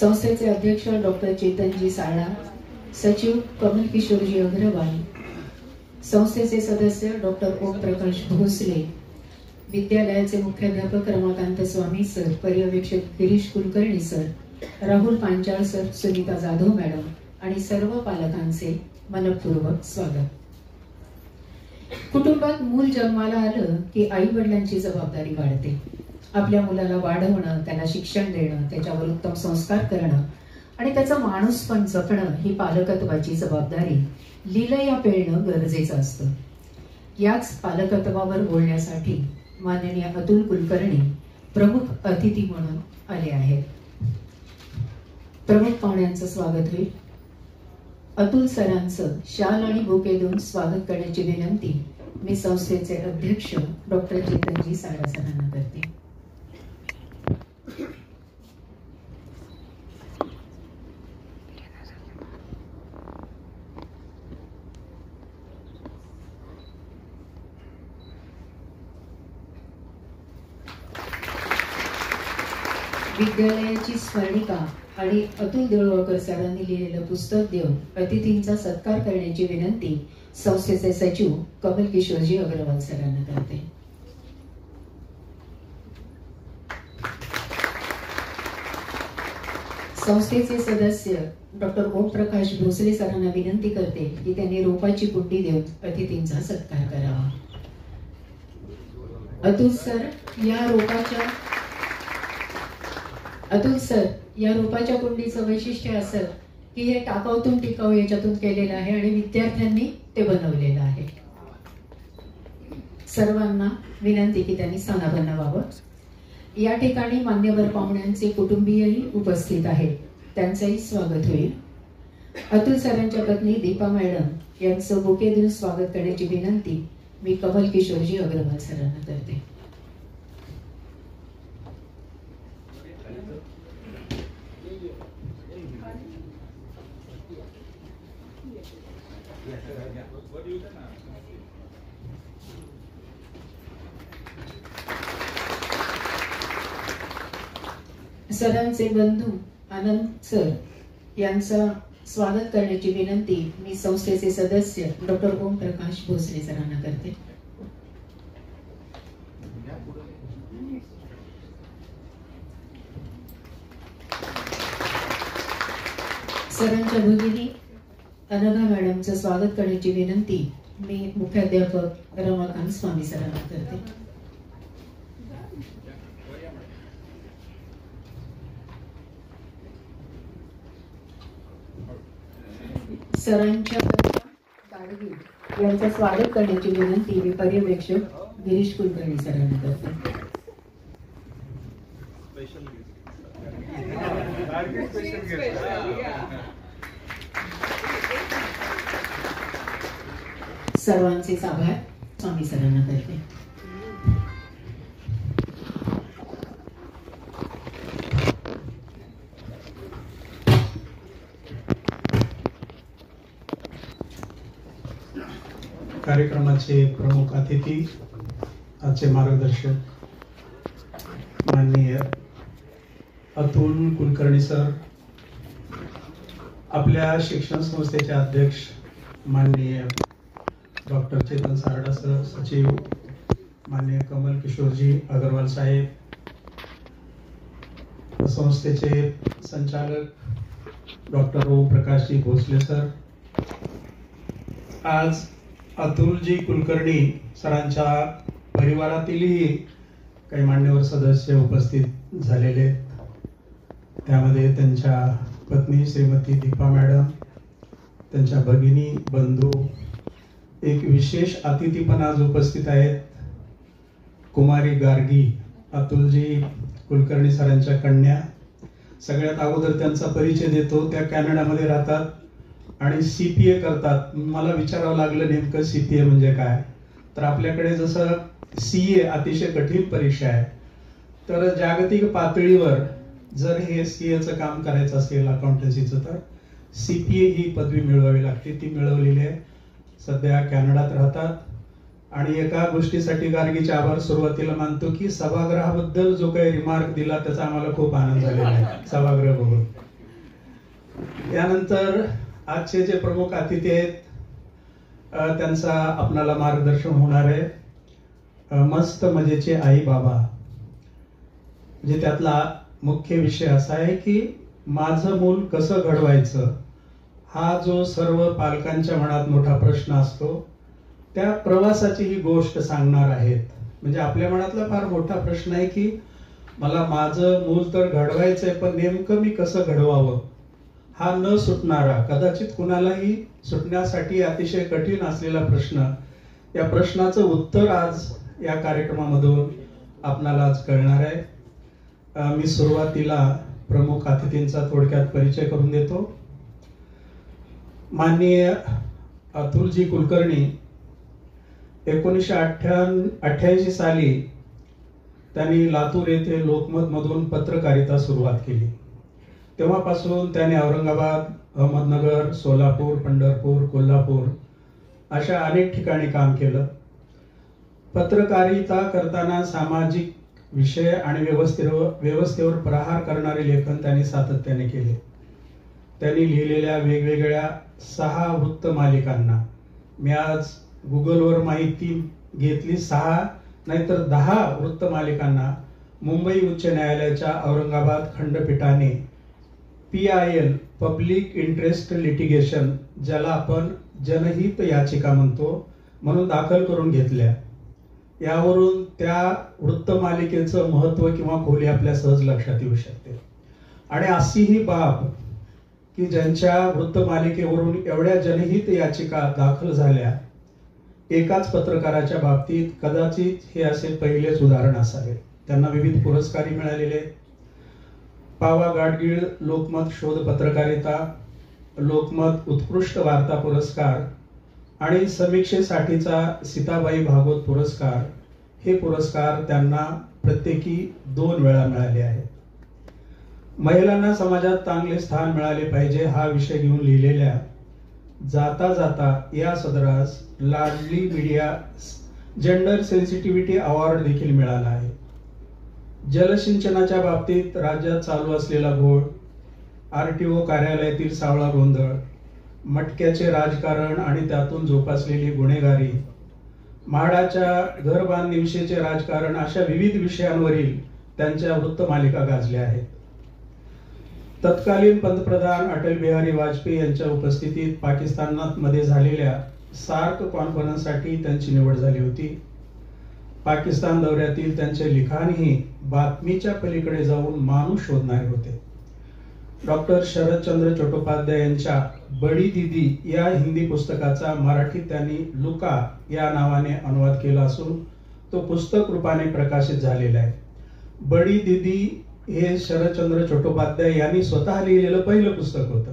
संस्थेचे अध्यक्ष डॉक्टर चेतनजी साळा, सचिव कमल किशोरजी अग्रवाल, संस्थेचे सदस्य डॉक्टर ओम प्रकाश भोसले, विद्यालयाचे मुख्याध्यापक रमाकांत स्वामी सर, पर्यवेक्षक Girish Kulkarni sir, Rahul Panchal sir, Sunita Jadhav madam आणि सर्व पालकांचे मनपूर्वक स्वागत. कुटुंबात मूल जन्माला आलं की आई वडिलांची जबाबदारी वाढते. आपल्या मुलाला वाढवणं, त्याला शिक्षण देणं, त्याच्यावर उत्तम संस्कार करणं आणि त्याचा माणूसपण जपणं ही पालकत्वाची जबाबदारी लीलया पेलणं गरजेचं असतं. याच पालकत्वावर बोलण्यासाठी माननीय अतुल कुलकर्णी प्रमुख अतिथी म्हणून आले आहेत. प्रमुख पाहुण्यांचं स्वागत होईल. अतुल सरांचं शाल आणि बुके देऊन स्वागत करण्याची विनंती मी संस्थेचे अध्यक्ष डॉक्टर चेतनजी साळा सरांना करते. विद्यालयाची स्मरणिका आणि अतुल देऊळकर सरांनी लिहिलेलं पुस्तक देऊन अतिथींचा सत्कार करण्याची विनंती संस्थेचे सचिव कमल किशोरजी अग्रवाल सरांना करते. संस्थेचे सदस्य डॉक्टर ओम प्रकाश भोसले सरांना विनंती करते की त्यांनी रोपाची कुंडी देऊन अतिथींचा सत्कार करावा. अतुल सर, या रोपाच्या कुंडीचं वैशिष्ट्य असं की हे टाकाऊतून टिकाऊ याच्यातून केलेलं आहे आणि विद्यार्थ्यांनी ते बनवलेलं आहे. सर्वांना विनंती की त्यांनी स्थान बनवावं. या ठिकाणी मान्यवर पाहुण्यांचे कुटुंबीयही उपस्थित आहेत, त्यांचंही स्वागत होईल. अतुल सरांच्या पत्नी दीपा मॅडम यांचं बुके देऊन स्वागत करण्याची विनंती मी कमल किशोरजी अग्रवाल सरांना करते. सरांचे बंधू आनंद सर यांचं स्वागत करण्याची विनंती मी संस्थेचे सदस्य डॉक्टर ओम प्रकाश भोसले सरांना करते. सरांच्या भगिनी अनघा मॅडमचं स्वागत करण्याची विनंती मी मुख्याध्यापक रमाकांत स्वामी सरांना करते. सरांच्या गाडगी यांचं स्वागत करण्याची विनंती मी पर्यवेक्षक गिरीश कुलकर्णी सरांना करते. सर्वांचे आभार स्वामी सरांना करते. कार्यक्रमाचे प्रमुख अतिथी, आजचे मार्गदर्शक माननीय अतुल कुलकर्णी सर, आपल्या शिक्षण संस्थेचे अध्यक्ष माननीय डॉक्टर चेतन सारडा सर, सचिव माननीय कमल किशोरजी अग्रवाल साहेब, संस्थेचे संचालक डॉक्टर ओम प्रकाशजी भोसले सर, आज अतुलजी कुलकर्णी सरांच्या परिवारातीलही काही मान्यवर सदस्य उपस्थित झालेले, त्यामध्ये त्यांच्या पत्नी श्रीमती दीपा मॅडम, त्यांच्या भगिनी, बंधू, एक विशेष अतिथी पण आज उपस्थित आहेत, कुमारी गार्गी, अतुलजी कुलकर्णी सरांच्या कन्या. सगळ्यात अगोदर त्यांचा परिचय देतो. त्या कॅनडामध्ये राहतात आणि CPA करतात. मला विचारावं लागलं नेमकं CPA म्हणजे काय, तर आपल्याकडे जसं CA अतिशय कठीण परीक्षा आहे, तर जागतिक पातळीवर जर हे CAचं काम करायचं असेल अकाउंटन्सीचं, तर CPA ही पदवी मिळवावी लागते. ती मिळवलेली आहे. सध्या कॅनडात राहतात आणि एका गोष्टीसाठी गार्गीचे आभार सुरुवातीला मानतो की सभागृहाबद्दल जो काही रिमार्क दिला त्याचा आम्हाला खूप आनंद झालेला आहे. सभागृह बघून यानंतर आजचे जे प्रमुख अतिथी आहेत त्यांचा आपणाला मार्गदर्शन होणार आहे मस्त मजेचे आई बाबा. म्हणजे त्यातला मुख्य विषय असा आहे की माझं मूल कसं घडवायचं, हा जो सर्व पालकांच्या मनात मोठा प्रश्न असतो, त्या प्रवासाची ही गोष्ट सांगणार आहेत. म्हणजे आपल्या मनातला फार मोठा प्रश्न आहे की मला माझं मूल तर घडवायचंय, पण नेमकं मी कसं घडवावं, हा न सुटणारा, कदाचित कुणालाही सुटण्यासाठी अतिशय कठीण असलेला प्रश्न. या प्रश्नाचं उत्तर आज या कार्यक्रमामधून आपणाला आज कळणार आहे. मी सुरुवातीला प्रमुख अतिथींचा थोडक्यात परिचय करून देतो. माननीय अतुलजी कुलकर्णी 1988 साली त्यांनी लातूर येथे लोकमत मधून पत्रकारिता सुरुवात केली. तेव्हापासून त्याने औरंगाबाद, अहमदनगर, सोलापूर, पंढरपूर, कोल्हापूर अशा अनेक ठिकाणी काम केलं. पत्रकारिता करताना सामाजिक विषय आणि व्यवस्थेवर प्रहार करणारे लेखन त्यांनी सातत्याने केले. त्यांनी लिहिलेल्या वेगवेगळ्या 6 वृत्तमालिकांना, मी आज गुगलवर माहिती घेतली, 6 नाहीतर 10 वृत्तमालिकांना मुंबई उच्च न्यायालयाच्या औरंगाबाद खंडपीठाने PIL पब्लिक इंटरेस्ट लिटिगेशन, ज्याला आपण जनहित याचिका म्हणतो, म्हणून दाखल करून घेतल्या. यावरून त्या वृत्तमालिकेचं महत्व किंवा खोली आपल्या सहज लक्षात येऊ शकते. आणि अशी ही बाब की ज्यांच्या वृत्तमालिकेवरून एवढ्या जनहित याचिका दाखल झाल्या, एकाच पत्रकाराच्या बाबतीत कदाचित हे असे पहिलेच उदाहरण असावे. त्यांना विविध पुरस्कारही मिळालेले. पावा गाडगीळ लोकमत शोध पत्रकारिता, लोकमत उत्कृष्ट वार्ता पुरस्कार आणि समीक्षेसाठीचा सीताबाई भागवत पुरस्कार, हे पुरस्कार त्यांना प्रत्येकी 2 वेळा मिळाले आहेत. महिलांना समाजात चांगले स्थान मिळाले पाहिजे हा विषय घेऊन लिहिलेल्या जाता जाता या सदरास लाडली मीडिया जेंडर सेन्सिटिव्हिटी अवॉर्ड देखील मिळाला आहे. जलसिंचनाच्या बाबतीत राज्यात चालू असलेला घोळ, RTO कार्यालयातील सावळा गोंधळ, मटक्याचे राजकारण आणि त्यातून जोपासलेली गुन्हेगारी, म्हाडाच्या घर बांधणीविषयीचे राजकारण, अशा विविध विषयांवरील त्यांच्या वृत्तमालिका गाजल्या आहेत. तत्कालीन पंतप्रधान अटल बिहारी वाजपेयी यांच्या उपस्थितीत पाकिस्तानात मध्ये झालेल्या सार्क कॉन्फरन्ससाठी त्यांची निवड झाली होती. पाकिस्तान दौऱ्यातील त्यांचे लिखाणही बातमीच्या पलीकडे जाऊन माणूस शोधणारे होते. डॉक्टर शरदचंद्र चट्टोपाध्याय यांच्या बडी दीदी या हिंदी पुस्तकाचा मराठीत त्यांनी लुका या नावाने अनुवाद केला असून तो पुस्तक रूपाने प्रकाशित झालेला आहे. बडी दीदी हे शरदचंद्र चट्टोपाध्याय यांनी स्वतः लिहिलेलं पहिलं पुस्तक होतं.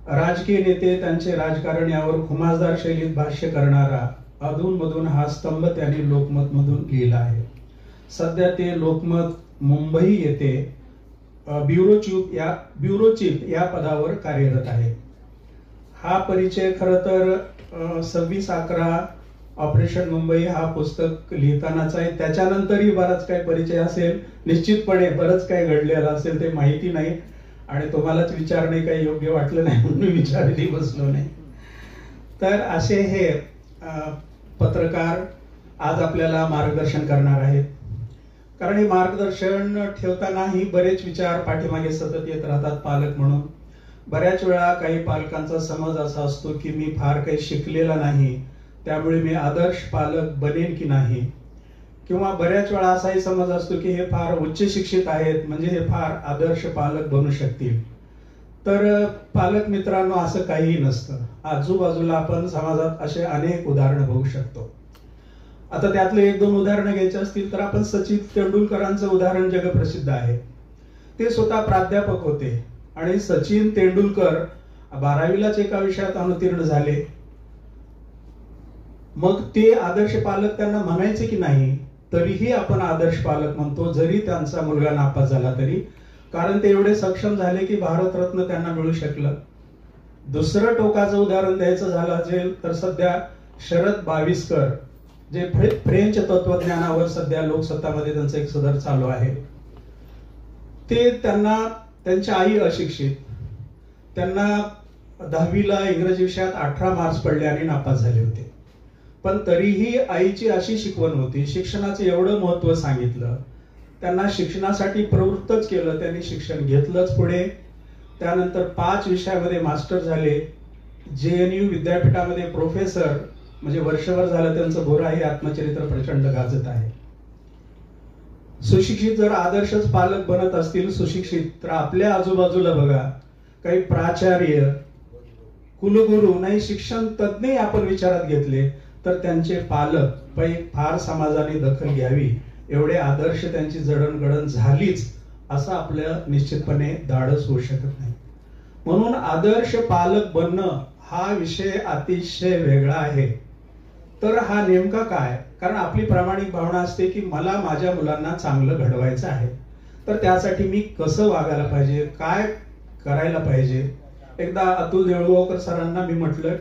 राजकीय नेते, त्यांचे राजकारण यावर खुमासदार शैलीत भाष्य करणारा अधूनमधून हा स्तंभ त्यांनी लोकमत मधून लिहिला आहे. सध्या ते लोकमत मुंबई येथे ब्युरो चीफ या पदावर कार्यरत आहे. हा परिचय खरं तर 26/11 ऑपरेशन मुंबई हा पुस्तक लिहितानाच आहे. त्याच्यानंतरही बराच काही परिचय असेल, निश्चितपणे बरंच काही घडलेलं असेल, ते माहिती नाही आणि तुम्हालाच विचारणे काही योग्य वाटलं नाही म्हणून मी विचारही बसलो नाही. तर असे हे पत्रकार आज आपल्याला मार्गदर्शन करणार आहेत. कारण हे मार्गदर्शन ठेवतानाही बरेच विचार पाठीमागे सतत येत राहतात. पालक म्हणून बऱ्याच वेळा काही पालकांचा समज असा असतो की मी फार काही शिकलेला नाही, त्यामुळे मी आदर्श पालक बनेन की नाही, किंवा बऱ्याच वेळा असाही समज असतो की हे फार उच्च शिक्षित आहेत म्हणजे हे फार आदर्श पालक बनू शकतील. तर पालक मित्रांनो, असं काहीही नसतं. आजूबाजूला आपण समाजात असे अनेक उदाहरणं बघू शकतो. आता त्यातले 1-2 उदाहरणं घ्यायची असतील तर आपण सचिन तेंडुलकरांचं उदाहरण जगप्रसिद्ध आहे. ते स्वतः प्राध्यापक होते आणि सचिन तेंडुलकर 12वीलाच एका विषयात अनुत्तीर्ण झाले. मग ते आदर्श पालक त्यांना म्हणायचे की नाही, तरीही आपण आदर्श पालक म्हणतो जरी त्यांचा मुलगा नापास झाला तरी, कारण ते एवढे सक्षम झाले की भारतरत्न त्यांना मिळू शकलं. दुसरं टोकाचं उदाहरण द्यायचं झालं असेल तर सध्या शरद बाविस्कर, जे फ्रेंच तत्वज्ञानावर सध्या लोकसत्तामध्ये त्यांचं एक सदर चालू आहे, ते त्यांना त्यांची आई अशिक्षित, त्यांना 10वीला इंग्रजी विषयात 18 मार्क्स पडले आणि नापास झाले होते. पण तरीही आईची अशी शिकवण होती, शिक्षणाचं एवढं महत्व सांगितलं, त्यांना शिक्षणासाठी प्रवृत्तच केलं. त्यांनी शिक्षण घेतलंच पुढे. त्यानंतर 5 विषयामध्ये मास्टर झाले. JNU विद्यापीठामध्ये प्रोफेसर, म्हणजे वर्षभर झालं त्यांचं गोराही आत्मचरित्र प्रचंड गाजत आहे. सुशिक्षित जर आदर्शच पालक बनत असतील सुशिक्षित, तर आपल्या आजूबाजूला बघा काही प्राचार्य, कुलगुरू, नाही शिक्षण तज्ञ आपण विचारात घेतले तर त्यांचे पालक फार समाजाने दखल घ्यावी एवढे आदर्श त्यांची जडणघडण झालीच असं आपल्या निश्चितपणे धाडस होऊ शकत नाही. म्हणून आदर्श पालक बनणं हा विषय अतिशय वेगळा आहे. तर हा नेमका काय? कारण आपली प्रामाणिक भावना असते की मला माझ्या मुलांना चांगलं घडवायचं आहे, तर त्यासाठी मी कसं वागायला पाहिजे, काय करायला पाहिजे. एकदा अतुल देऊळगावकर सरांना मी म्हटलं,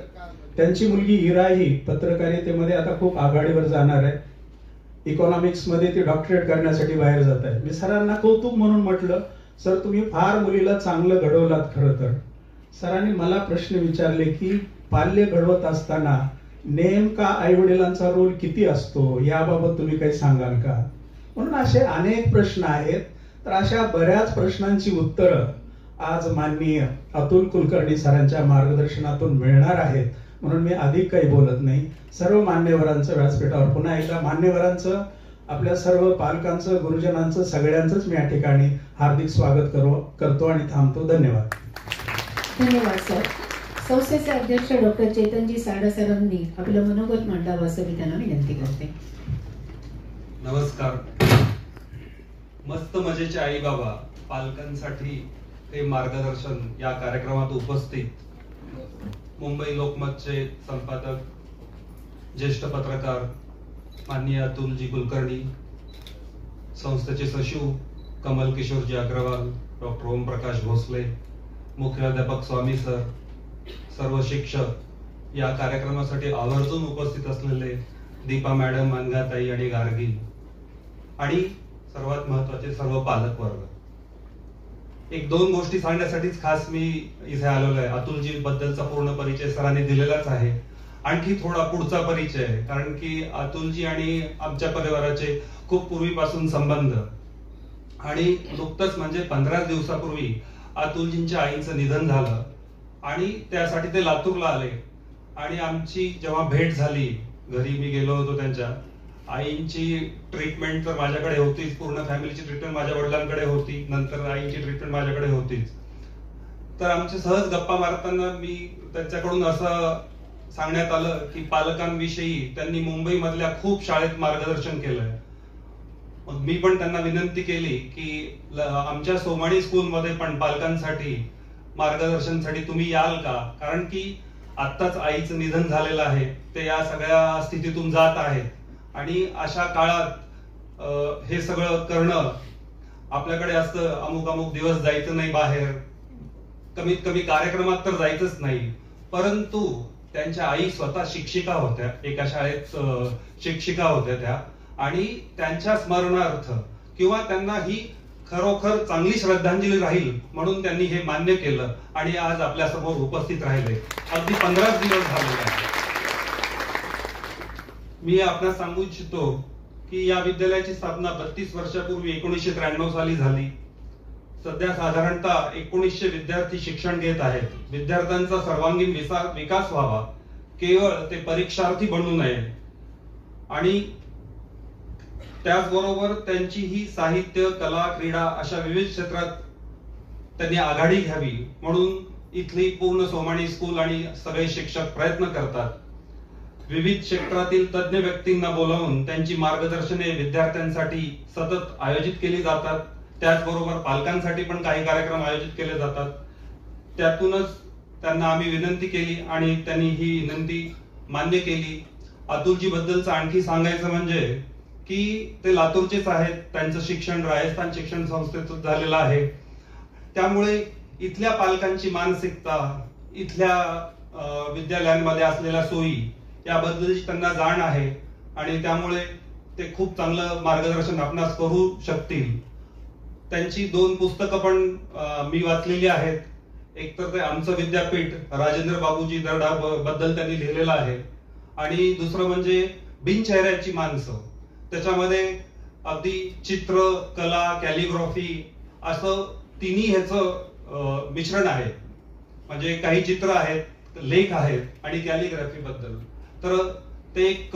त्यांची मुलगी इरा ही पत्रकारितेमध्ये आता खूप आघाडीवर जाणार आहे, इकॉनॉमिक्स मध्ये ती डॉक्टरेट करण्यासाठी बाहेर जात आहे. मी सरांना कौतुक म्हणून म्हटलं, सर तुम्ही फार मुलीला चांगलं घडवलात. खरं तर सरांनी मला प्रश्न विचारले की पाल्य घडवत असताना नेमका आई वडिलांचा रोल किती असतो, याबाबत तुम्ही काही सांगाल का? म्हणून असे अनेक प्रश्न आहेत. तर अशा बऱ्याच प्रश्नांची उत्तरं आज माननीय अतुल कुलकर्णी सरांच्या मार्गदर्शनातून मिळणार आहेत. म्हणून मी अधिक काही बोलत नाही. सर्व मान्यवरांचं व्यासपीठावर पुन्हा एकदा मान्यवरांचं, आपल्या सर्व पालकांचं, गुरुजनांचं, सगळ्यांचंच मी या ठिकाणी हार्दिक स्वागत करतो आणि थांबतो. धन्यवाद. धन्यवाद सर. संस्थेचे अध्यक्ष डॉक्टर चेतनजी सारडा सरांनी आपलं मनोगत मांडावं असं मी त्यांना विनंती करते. नमस्कार. मस्त मजेचे आई बाबा पालकांसाठी ते मार्गदर्शन या कार्यक्रमात उपस्थित मुंबई लोकमतचे संपादक, ज्येष्ठ पत्रकार माननीय अतुलजी कुलकर्णी, संस्थेचे सचिव कमल किशोरजी अग्रवाल, डॉक्टर ओमप्रकाश भोसले, मुख्याध्यापक स्वामी सर, सर्व शिक्षक, या कार्यक्रमासाठी आवर्जून उपस्थित असलेले दीपा मॅडम, मनगाताई आणि गार्गी, आणि सर्वात महत्वाचे सर्व पालक वर्ग. एक दोन गोष्टी सांगण्यासाठीच खास मी इथे आलेलो आहे. अतुलजी बद्दलचा पूर्ण परिचय सरांनी दिलेलाच आहे. आणखी थोडा पुढचा परिचय, कारण की अतुलजी आणि आमच्या परिवाराचे खूप पूर्वीपासून संबंध, आणि नुकतंच म्हणजे 15 दिवसापूर्वी अतुलजींच्या आईचं निधन झालं आणि त्यासाठी ते लातूरला आले. आणि आमची जेव्हा भेट झाली, घरी मी गेलो होतो त्यांच्या, आईंची ट्रीटमेंट तर माझ्याकडे होतीच, पूर्ण फॅमिलीची ट्रीटमेंट माझ्या वडिलांकडे होती, नंतर आईची ट्रीटमेंट माझ्याकडे होतीच. तर आमचे सहज गप्पा मारताना मी त्यांच्याकडून असं सांगण्यात आलं की पालकांविषयी त्यांनी मुंबईमधल्या खूप शाळेत मार्गदर्शन केलंय. मग मी पण त्यांना विनंती केली की आमच्या सोमाणी स्कूलमध्ये पण पालकांसाठी मार्गदर्शनसाठी तुम्ही याल का, कारण की आत्ताच आईचं निधन झालेलं आहे, ते या सगळ्या स्थितीतून जात आहेत आणि अशा काळात हे सगळं करणं, आपल्याकडे असतं अमुक अमुक दिवस जायचं नाही बाहेर, कमीत कमी कार्यक्रमात तर जायचंच नाही. परंतु त्यांच्या आई स्वतः शिक्षिका होत्या, एका शाळेत शिक्षिका होत्या त्या, आणि त्यांच्या स्मरणार्थ किंवा त्यांना ही खरोखर चांगली श्रद्धांजली राहील म्हणून त्यांनी हे मान्य केलं आणि आज आपल्या समोर उपस्थित राहिले. अगदी 15 दिवस झालेले आहेत. मी आपल्याला सांगू इच्छितो की या विद्यालयाची स्थापना 32 वर्षापूर्वी 1993 साली झाली. सध्या साधारणतः 1900 विद्यार्थी शिक्षण घेत आहेत. विद्यार्थ्यांचा सर्वांगीण विकास व्हावा, केवळ ते परीक्षार्थी बनू नये, आणि त्याचबरोबर त्यांची ही साहित्य, कला, क्रीडा अशा विविध क्षेत्रात त्यांनी आघाडी घ्यावी म्हणून इथली पूर्ण सोमाणी स्कूल आणि सगळे शिक्षक प्रयत्न करतात. विविध क्षेत्रातील तज्ञ व्यक्तींना बोलावून त्यांची मार्गदर्शने विद्यार्थ्यांसाठी सतत आयोजित केली जातात. त्याचबरोबर पालकांसाठी पण काही कार्यक्रम आयोजित केले जातात. त्यातूनच त्यांना आम्ही विनंती केली आणि त्यांनी ही विनंती मान्य केली. अतुलजी बद्दलचं आणखी सांगायचं म्हणजे की ते लातूरचेच आहेत. त्यांचं शिक्षण राजस्थान शिक्षण संस्थेतून झालेलं आहे. त्यामुळे इथल्या पालकांची मानसिकता, इथल्या विद्यालयांमध्ये असलेल्या सोयी याबद्दलची त्यांना जाण आहे आणि त्यामुळे ते खूप चांगलं मार्गदर्शन आपणास करू शकतील. त्यांची 2 पुस्तकं पण मी वाचलेली आहेत. एकतर ते आमचं विद्यापीठ राजेंद्र बाबूजी दर्डा बद्दल त्यांनी लिहिलेलं आहे, आणि दुसरं म्हणजे बिनचेहऱ्याची माणसं. त्याच्यामध्ये अगदी चित्र, कला, कॅलिग्राफी असं तिन्ही ह्याचं मिश्रण आहे. म्हणजे काही चित्र आहेत, लेख आहेत आणि कॅलिग्राफी बद्दल. तर ते एक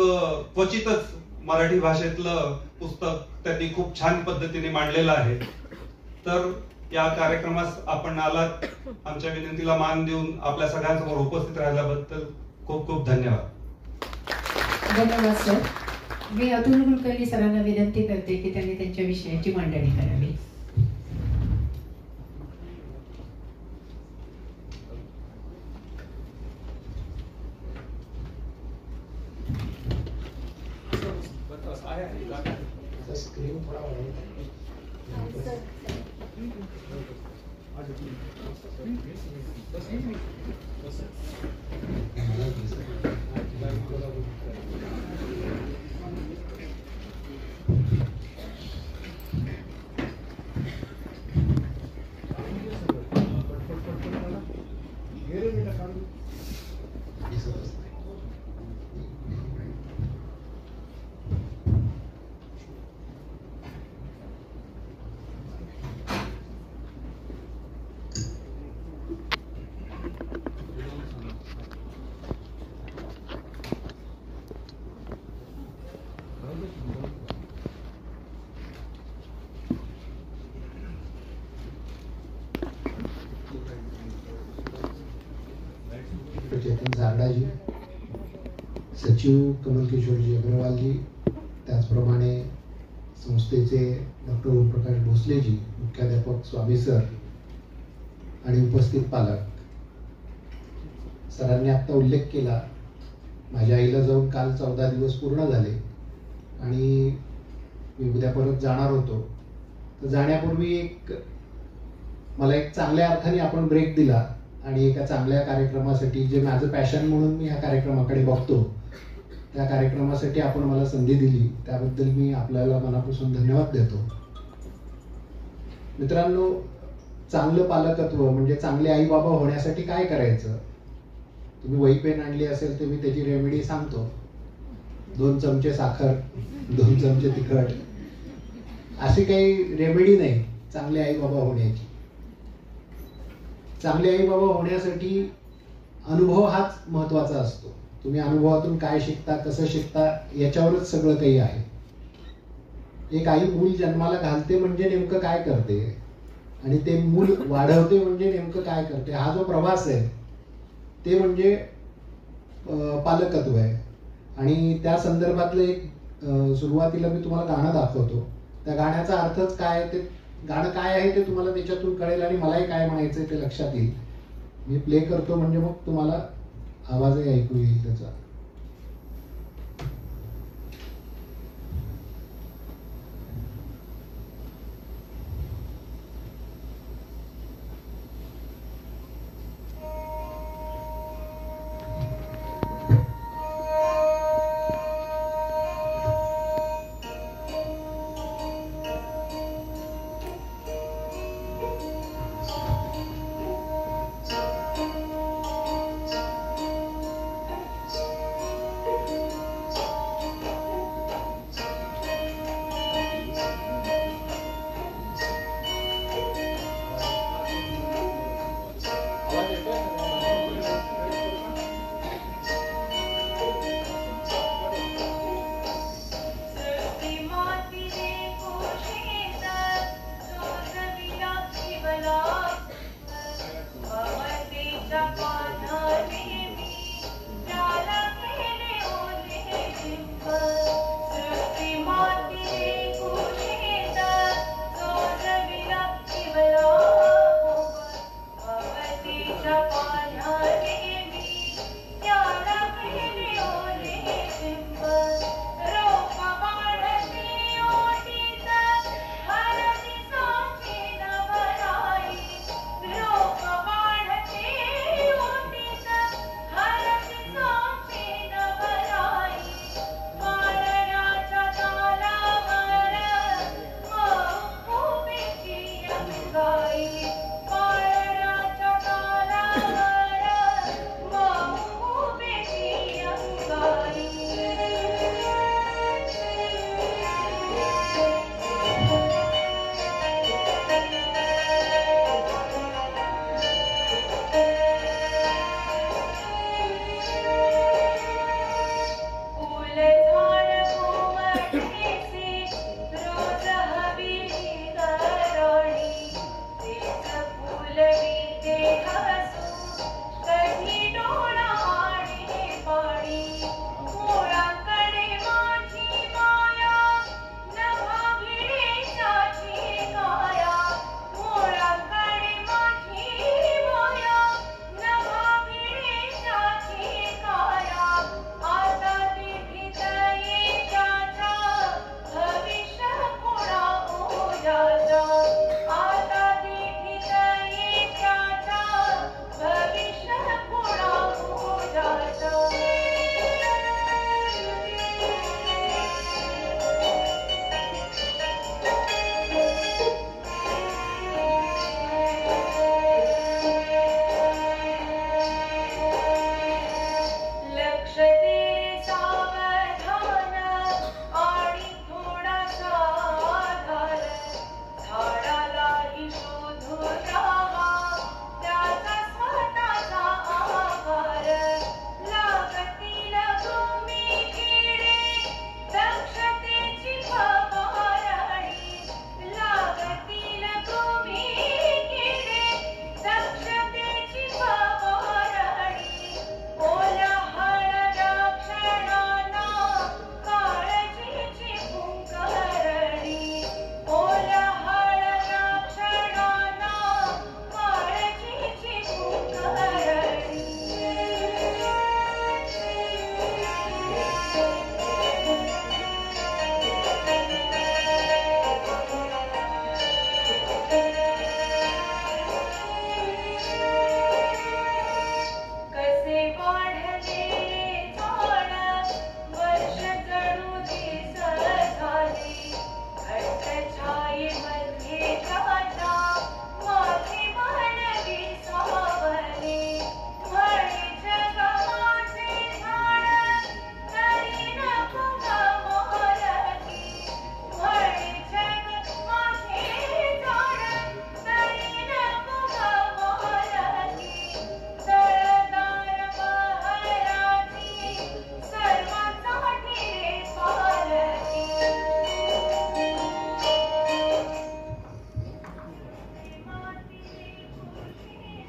क्वचितच मराठी भाषेतलं पुस्तक त्यांनी खूप छान पद्धतीने मांडलेलं आहे. तर या कार्यक्रमास आपण आलात, आमच्या विनंतीला मान देऊन आपल्या सगळ्यांसमोर उपस्थित राहिल्याबद्दल खूप खूप धन्यवाद. धन्यवाद सर. मी अतुल कुलकर्णी सरांना विनंती करते की त्यांनी त्यांच्या विषयाची मांडणी करावी. चेतन झारडाजी, सचिव कमलकिशोरजी अग्रवालजी, त्याचप्रमाणे संस्थेचे डॉक्टर ओमप्रकाश भोसलेजी, मुख्याध्यापक स्वामी सर आणि उपस्थित पालक. सरांनी आता उल्लेख केला, माझ्या आईला जाऊन काल 14 दिवस पूर्ण झाले आणि मी उद्या परत जाणार होतो. तर जाण्यापूर्वी मला एक चांगल्या अर्थाने आपण ब्रेक दिला आणि एका चांगल्या कार्यक्रमासाठी, जे माझं पॅशन म्हणून मी ह्या कार्यक्रमाकडे बघतो, त्या कार्यक्रमासाठी आपण मला संधी दिली, त्याबद्दल मी आपल्याला मनापासून धन्यवाद देतो. मित्रांनो, चांगलं पालकत्व म्हणजे चांगले आई बाबा होण्यासाठी काय करायचं? तुम्ही वही पेन आणली असेल तर मी त्याची रेमेडी सांगतो. 2 चमचे साखर, 2 चमचे तिखट, अशी काही रेमेडी नाही चांगले आई बाबा होण्याची. चांगले आई बाबा होण्यासाठी अनुभव हाच महत्वाचा असतो. तुम्ही अनुभवातून काय शिकता, कसं शिकता, याच्यावरच सगळं काही आहे. एक आई मूल जन्माला घालते म्हणजे नेमकं काय करते आणि ते मूल वाढवते म्हणजे नेमकं काय करते, हा जो प्रवास आहे ते म्हणजे पालकत्व आहे. आणि त्या संदर्भातलं एक सुरुवातीला मी तुम्हाला गाणं दाखवतो. त्या गाण्याचा अर्थच काय, ते गाणं काय आहे ते तुम्हाला त्याच्यातून कळेल आणि मलाही काय म्हणायचंय ते लक्षात येईल. मी प्ले करतो म्हणजे मग तुम्हाला आवाजही ऐकू येईल त्याचा.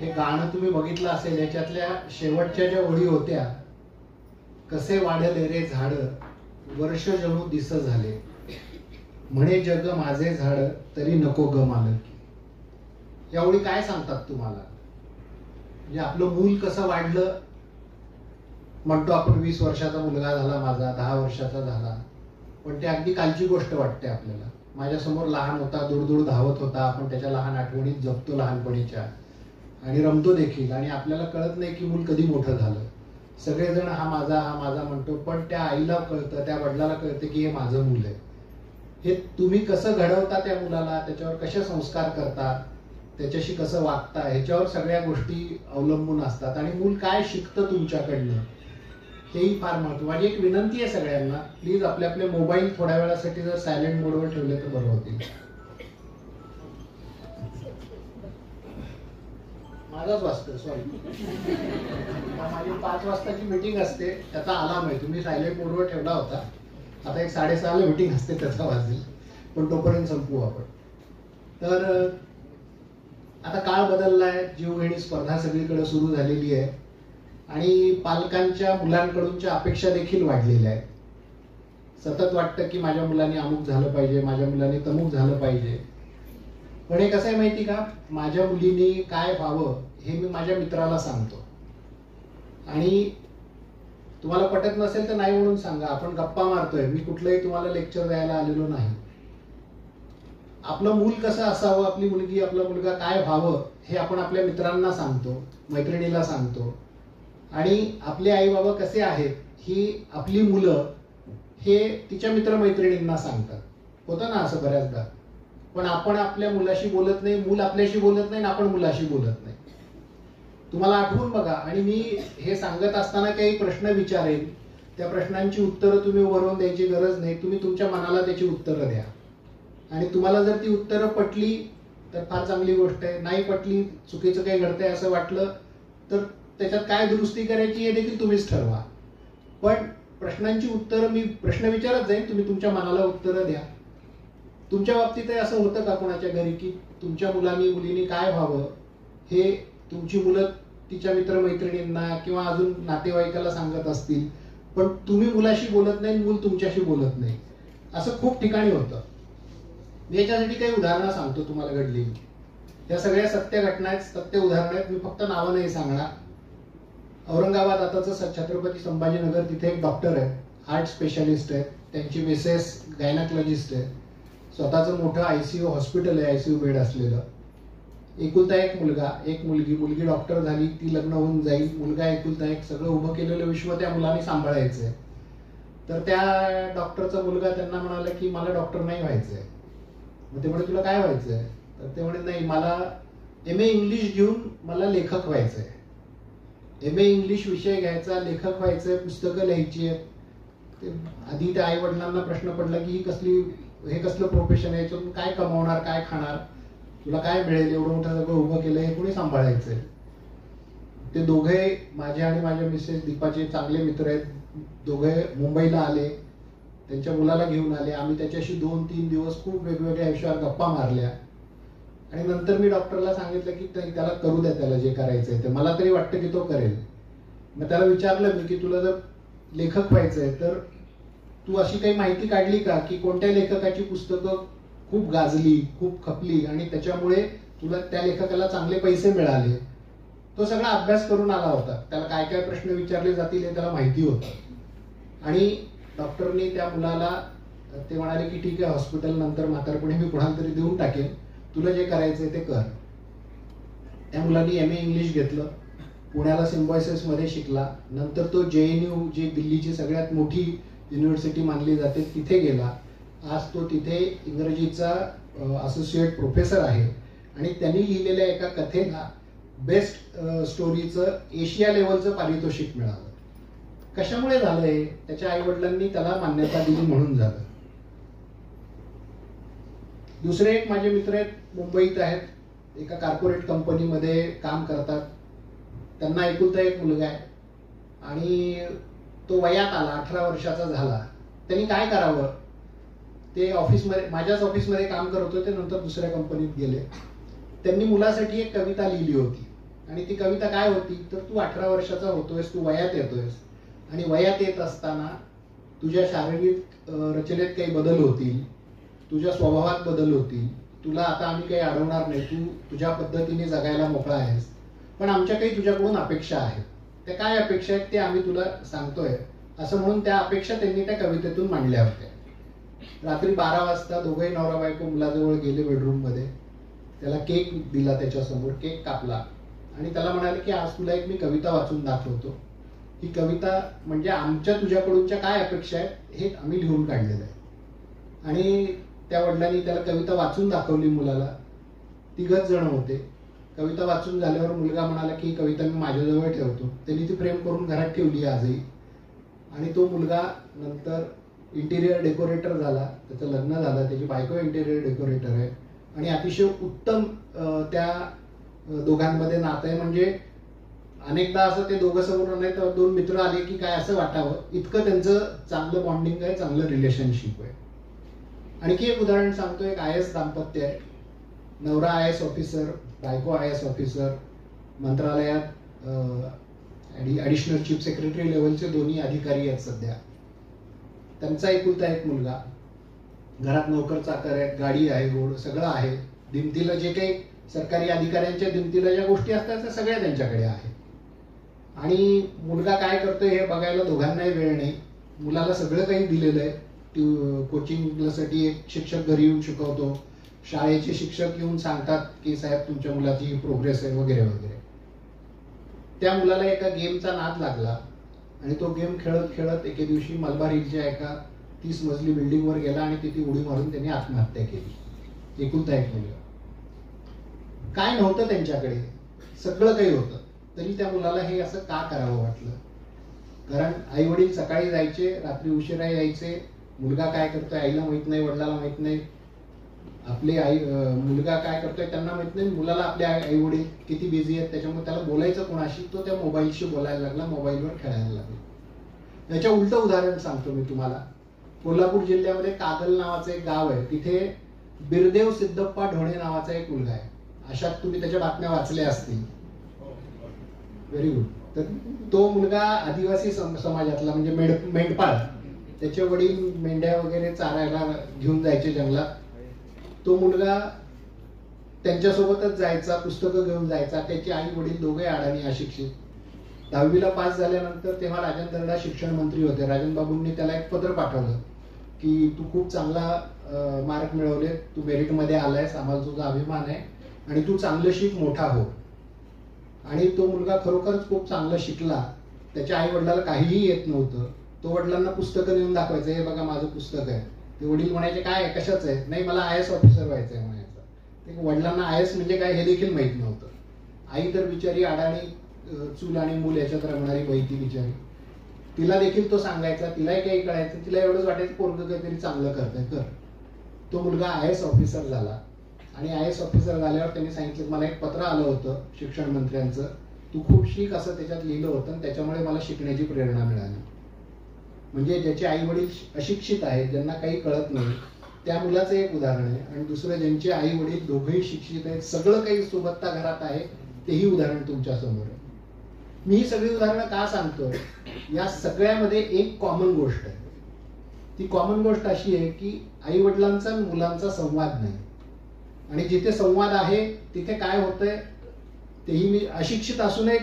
हे गाणं तुम्ही बघितलं असेल, याच्यातल्या शेवटच्या ज्या ओळी होत्या, कसे वाढले रे झाड वर्ष जणू दिस झाले, म्हणे जग माझे झाड तरी नको ग मालकी. या ओळी काय सांगतात तुम्हाला? म्हणजे आपलं मूल कसं वाढलं म्हणतो आपण, 20 वर्षाचा मुलगा झाला माझा, 10 वर्षाचा झाला, पण ते अगदी कालची गोष्ट वाटते आपल्याला. माझ्यासमोर लहान होता, दूर धावत होता, आपण त्याच्या लहान आठवणीत जपतो लहानपणीच्या आणि रमतो देखील, आणि आपल्याला कळत नाही की मूल कधी मोठं झालं. सगळेजण हा माझा म्हणतो, पण त्या आईला कळतं, त्या वडिलाला कळतं की हे माझं मूल आहे. हे तुम्ही कसं घडवता त्या मुलाला, त्याच्यावर कसे संस्कार करता, त्याच्याशी कसं वागता, ह्याच्यावर सगळ्या गोष्टी अवलंबून असतात. आणि मूल काय शिकतं तुमच्याकडनं हेही फार महत्त्वाचं. माझी एक विनंती आहे सगळ्यांना, प्लीज आपले आपले मोबाईल थोड्या वेळासाठी जर सायलेंट मोडवर ठेवले तर बरं होतील. माझाच वाजतोय, सॉरी. माझी 5 वाजताची मीटिंग असते, त्याचा अलार्म आहे, तुम्ही सायलेंट मोडवर ठेवला होता. आता एक 6:30ला मीटिंग असते, त्याचा वाजेल, पण तोपर्यंत संपवू आपण. तर आता काळ बदललाय, जीवघेणी स्पर्धा सगळीकडे सुरू झालेली आहे आणि पालकांच्या मुलांकडूनच्या अपेक्षा देखील वाढलेल्या आहेत. सतत वाटतं की माझ्या मुलांनी अमुक झालं पाहिजे, माझ्या मुलांनी तमुक झालं पाहिजे. पण हे कसं आहे माहिती का, माझ्या मुलीने काय व्हावं हे मी माझ्या मित्राला सांगतो, आणि तुम्हाला पटत नसेल तर नाही म्हणून सांगा, आपण गप्पा मारतोय, मी कुठलंही तुम्हाला लेक्चर द्यायला आलेलो नाही. आपलं मूल कसं असावं, आपली मुलगी आपला मुलगा काय व्हावं हे आपण आपल्या मित्रांना सांगतो, मैत्रिणीला सांगतो. आणि आपले आई बाबा कसे आहेत ही आपली मुलं हे तिच्या मित्रमैत्रिणींना सांगतात. होतं ना असं बऱ्याचदा. पण आपण आपल्या मुलाशी बोलत नाही, मूल आपल्याशी बोलत नाही, आपण मुलाशी बोलत नाही. तुम्हाला आठवून बघा, आणि मी हे सांगत असताना काही प्रश्न विचारेन, त्या प्रश्नांची उत्तरं तुम्ही वरून द्यायची गरज नाही, तुम्ही तुमच्या मनाला त्याची उत्तरं द्या. आणि तुम्हाला जर ती उत्तरं पटली तर फार चांगली गोष्ट आहे, नाही पटली, चुकीचं काही घडतंय असं वाटलं तर त्याच्यात काय दुरुस्ती करायची हे देखील तुम्हीच ठरवा. पण प्रश्नांची उत्तरं मी प्रश्न विचारत जाईन, तुम्ही तुमच्या मनाला उत्तरं द्या. तुमच्या बाबतीतही असं होतं का कोणाच्या घरी की तुमच्या मुलीनी काय व्हावं हे तुमची मुलं तिच्या मित्रमैत्रिणींना किंवा अजून नातेवाईकाला सांगत असतील, पण तुम्ही मुलाशी बोलत नाही, मूल तुमच्याशी बोलत नाही, असं खूप ठिकाणी होतं. मी याच्यासाठी काही उदाहरणं सांगतो तुम्हाला घडली. या सगळ्या सत्य घटना आहेत, सत्य उदाहरणं आहेत, मी फक्त नावं नाही सांगणार. औरंगाबाद आताचं छत्रपती संभाजीनगर, तिथे एक डॉक्टर आहे, हार्ट स्पेशालिस्ट आहे, त्यांची मिसेस गायनाकोलॉजिस्ट आहे, स्वतःचं मोठं आयसीयू हॉस्पिटल आहे, आयसीयू बेड असलेलं. एकुलता एक मुलगा, एक मुलगी डॉक्टर झाली, ती लग्न होऊन जाईल, मुलगा एकुलता एक, सगळं उभं केलेलं विश्व त्या मुलाने सांभाळायचंय. तर त्या डॉक्टरचा मुलगा त्यांना म्हणाला की मला डॉक्टर नाही व्हायचंय. मग ते म्हणे तुला काय व्हायचंय? तर ते म्हणे नाही, मला MA इंग्लिश घेऊन मला लेखक व्हायचंय. MA इंग्लिश विषय घ्यायचा, लेखक व्हायचंय, पुस्तकं लिहायची आहेत. आधी त्या आई वडिलांना प्रश्न पडला की हे कसलं प्रोफेशन आहे, याच्यातून काय कमावणार, काय खाणार, तुला काय मिळेल, एवढं मोठं सगळं उभं केलं, हे कोणी सांभाळायचंय? ते दोघे माझे आणि माझ्या मिसेस दीपाचे चांगले मित्र आहेत. दोघे मुंबईला आले, त्यांच्या मुलाला घेऊन आले. आम्ही त्याच्याशी 2-3 दिवस खूप वेगवेगळ्या विषयावर गप्पा मारल्या आणि नंतर मी डॉक्टरला सांगितलं की त्याला करू द्या, त्याला जे करायचंय ते, मला तरी वाटतं की तो करेल. मग त्याला विचारलं मी की तुला जर लेखक व्हायचंय तर तू अशी काही माहिती काढली का की कोणत्या लेखकाची पुस्तकं खूप गाजली, खूप खपली आणि त्याच्यामुळे तुला त्या लेखकाला चांगले पैसे मिळाले? तो सगळा अभ्यास करून आला होता, त्याला काय काय प्रश्न विचारले जातील हे त्याला माहिती होतं. आणि डॉक्टरनी त्या मुलाला ते म्हणाले की ठीक आहे, हॉस्पिटल नंतर म्हातारपणी मी कुणाला तरी देऊन टाकेन, तुला जे करायचंय ते कर. त्या मुलांनी MA इंग्लिश घेतलं, पुण्याला सिम्बायसिस मध्ये शिकला, नंतर तो JNU जी दिल्लीची सगळ्यात मोठी युनिव्हर्सिटी मानली जाते तिथे गेला. आज तो तिथे इंग्रजीचा असोसिएट प्रोफेसर आहे आणि त्यांनी लिहिलेल्या एका कथेला बेस्ट स्टोरीचं एशिया लेवलचं पारितोषिक मिळालं. कशामुळे झालंय? त्याच्या आई वडिलांनी त्याला मान्यता दिली म्हणून झालं. दुसरे एक माझे मित्र आहेत, मुंबईत आहेत, एका कॉर्पोरेट कंपनीमध्ये काम करतात. त्यांना एकुलता एक मुलगा आहे आणि तो वयात आला, 18 वर्षाचा झाला. त्यांनी काय करावं? ते ऑफिसमध्ये, माझ्याच ऑफिसमध्ये काम करत होते, नंतर दुसऱ्या कंपनीत गेले. त्यांनी मुलासाठी एक कविता लिहिली होती आणि ती कविता काय होती तर तू 18 वर्षाचा होतोयस, तू वयात येतोयस आणि वयात येत असताना तुझ्या शारीरिक रचनेत काही बदल होतील, तुझ्या स्वभावात बदल होतील, तुला आता आम्ही काही अडवणार नाही, तू तुझ्या पद्धतीने जगायला मोकळा आहेस, पण आमच्या काही तुझ्याकडून अपेक्षा आहेत. त्या काय अपेक्षा आहेत ते आम्ही तुला सांगतोय असं म्हणून त्या अपेक्षा त्यांनी त्या कवितेतून मांडल्या होत्या. रात्री 12 वाजता दोघंही नवरा बायको मुलाजवळ गेले बेडरूम मध्ये. त्याला केक दिला, त्याच्यासमोर केक कापला आणि त्याला म्हणाले की आज तुला एक मी कविता वाचून दाखवतो. ही कविता म्हणजे आमच्या तुझ्याकडूनच्या काय अपेक्षा आहेत हे आम्ही लिहून काढलेलं आहे. आणि त्या वडिलांनी त्याला कविता वाचून दाखवली मुलाला. 3 जण होते. कविता वाचून झाल्यावर मुलगा म्हणाला की ही कविता मी माझ्याजवळ ठेवतो. त्यांनी ती प्रेम करून घरात ठेवली आजही. आणि तो मुलगा नंतर इंटिरियर डेकोरेटर झाला, त्याचं लग्न झालं, त्याची बायको इंटिरियर डेकोरेटर आहे आणि अतिशय उत्तम त्या दोघांमध्ये नातं आहे. म्हणजे अनेकदा असं ते दोघं समोर नाही तर 2 मित्र आले की काय असं वाटावं, इतकं त्यांचं चांगलं बॉन्डिंग आहे, चांगलं रिलेशनशिप आहे. आणखी एक उदाहरण सांगतो. एक IAS दाम्पत्य आहे. नवरा IAS ऑफिसर, बायको IAS ऑफिसर, मंत्रालयात ॲडिशनल चीफ सेक्रेटरी लेवलचे दोन्ही अधिकारी आहेत सध्या. त्यांचा एकुलता एक मुलगा. घरात नोकर चाकर आहेत, गाडी आहे, रोड सगळं आहे. दिमतीला जे काही सरकारी अधिकाऱ्यांच्या दिमतीला ज्या गोष्टी असतात त्या सगळ्या त्यांच्याकडे आहे. आणि मुलगा काय करतोय हे बघायला दोघांनाही वेळ नाही. मुलाला सगळं काही दिलेलं आहे. कोचिंगसाठी एक शिक्षक घरी येऊन शिकवतो, शाळेचे शिक्षक येऊन सांगतात की साहेब तुमच्या मुलाची प्रोग्रेस आहे वगैरे वगैरे. त्या मुलाला एका गेमचा नाद लागला आणि तो गेम खेळत खेळत एके दिवशी मलबार हिलच्या एका 30 मजली बिल्डिंगवर गेला आणि तिथे उडी मारून त्यांनी आत्महत्या केली. एकुलता एक मुलगा. काय नव्हतं त्यांच्याकडे, सगळं काही होतं, तरी त्या मुलाला हे असं का करावं वाटलं? कारण आई वडील सकाळी जायचे, रात्री उशिरा यायचे. मुलगा काय करतोय आईला माहित नाही, वडिलाला माहित नाही. आपले मुलगा काय करतोय त्यांना माहित नाही. मुलाला आपले आई वडील किती बिझी आहेत त्याच्यामुळे त्याला बोलायचं कोणाशी, तो त्या मोबाईलशी बोलायला लागला, मोबाईलवर खेळायला लागला. याच्या उलट उदाहरण सांगतो मी तुम्हाला. कोल्हापूर जिल्ह्यामध्ये कागल नावाचं एक गाव आहे. तिथे बिरदेव सिद्धप्पा ढोणे नावाचा एक मुलगा आहे. अशात तुम्ही त्याच्या बातम्या वाचल्या असतील. Very good. तर तो मुलगा आदिवासी समाजातला म्हणजे मेंढपाळ. त्याचे वडील मेंढ्या वगैरे चारायला घेऊन जायचे जंगलात. तो मुलगा त्यांच्यासोबतच जायचा, पुस्तकं घेऊन जायचा. त्याचे आई वडील दोघे अडाणी, अशिक्षित. 10वीला पास झाल्यानंतर तेव्हा राजन दर्डा शिक्षण मंत्री होते. राजन बाबूंनी त्याला एक पत्र पाठवलं की तू खूप चांगला मार्क मिळवले, तू मेरिटमध्ये आलायस, आम्हाला तुझा अभिमान आहे आणि तू चांगलं शिक, मोठा हो. आणि तो मुलगा खरोखरच खूप चांगला शिकला. त्याच्या आई वडिलाला काहीही येत नव्हतं. तो वडिलांना पुस्तकं नेऊन दाखवायचं, हे बघा माझं पुस्तक आहे. ते वडील म्हणायचे काय कशाच आहे? नाही मला IAS ऑफिसर व्हायचं आहे म्हणायचं. ते वडिलांना IAS म्हणजे काय हे देखील माहित नव्हतं. आई तर बिचारी अडाणी, चूल आणि मूल याच्यात रमणारी बाई ती बिचारी. तिला देखील तो सांगायचा, तिलाही काही कळायचं. तिला एवढंच वाटायचं पोरगं काहीतरी चांगलं करतंय, कर. तो मुलगा IAS ऑफिसर झाला आणि IAS ऑफिसर झाल्यावर त्यांनी सांगितलं मला एक पत्र आलं होतं शिक्षण मंत्र्यांचं, तू खूप शिक असं त्याच्यात लिहिलं होतं आणि त्याच्यामुळे मला शिकण्याची प्रेरणा मिळाली. म्हणजे ज्याचे आई वडील अशिक्षित आहेत, ज्यांना काही कळत नाही, त्या मुलाचं एक उदाहरण आहे. आणि दुसरं ज्यांचे आई वडील दोघेही शिक्षित आहेत, सगळं काही सोबतता घरात आहे, तेही उदाहरण तुमच्या समोर आहे. मी ही सगळी उदाहरणं का सांगतोय? या सगळ्यामध्ये एक कॉमन गोष्ट आहे. ती कॉमन गोष्ट अशी आहे की आई वडिलांचा आणि मुलांचा संवाद नाही. आणि जिथे संवाद आहे तिथे काय होतंय, तेही मी अशिक्षित असूनही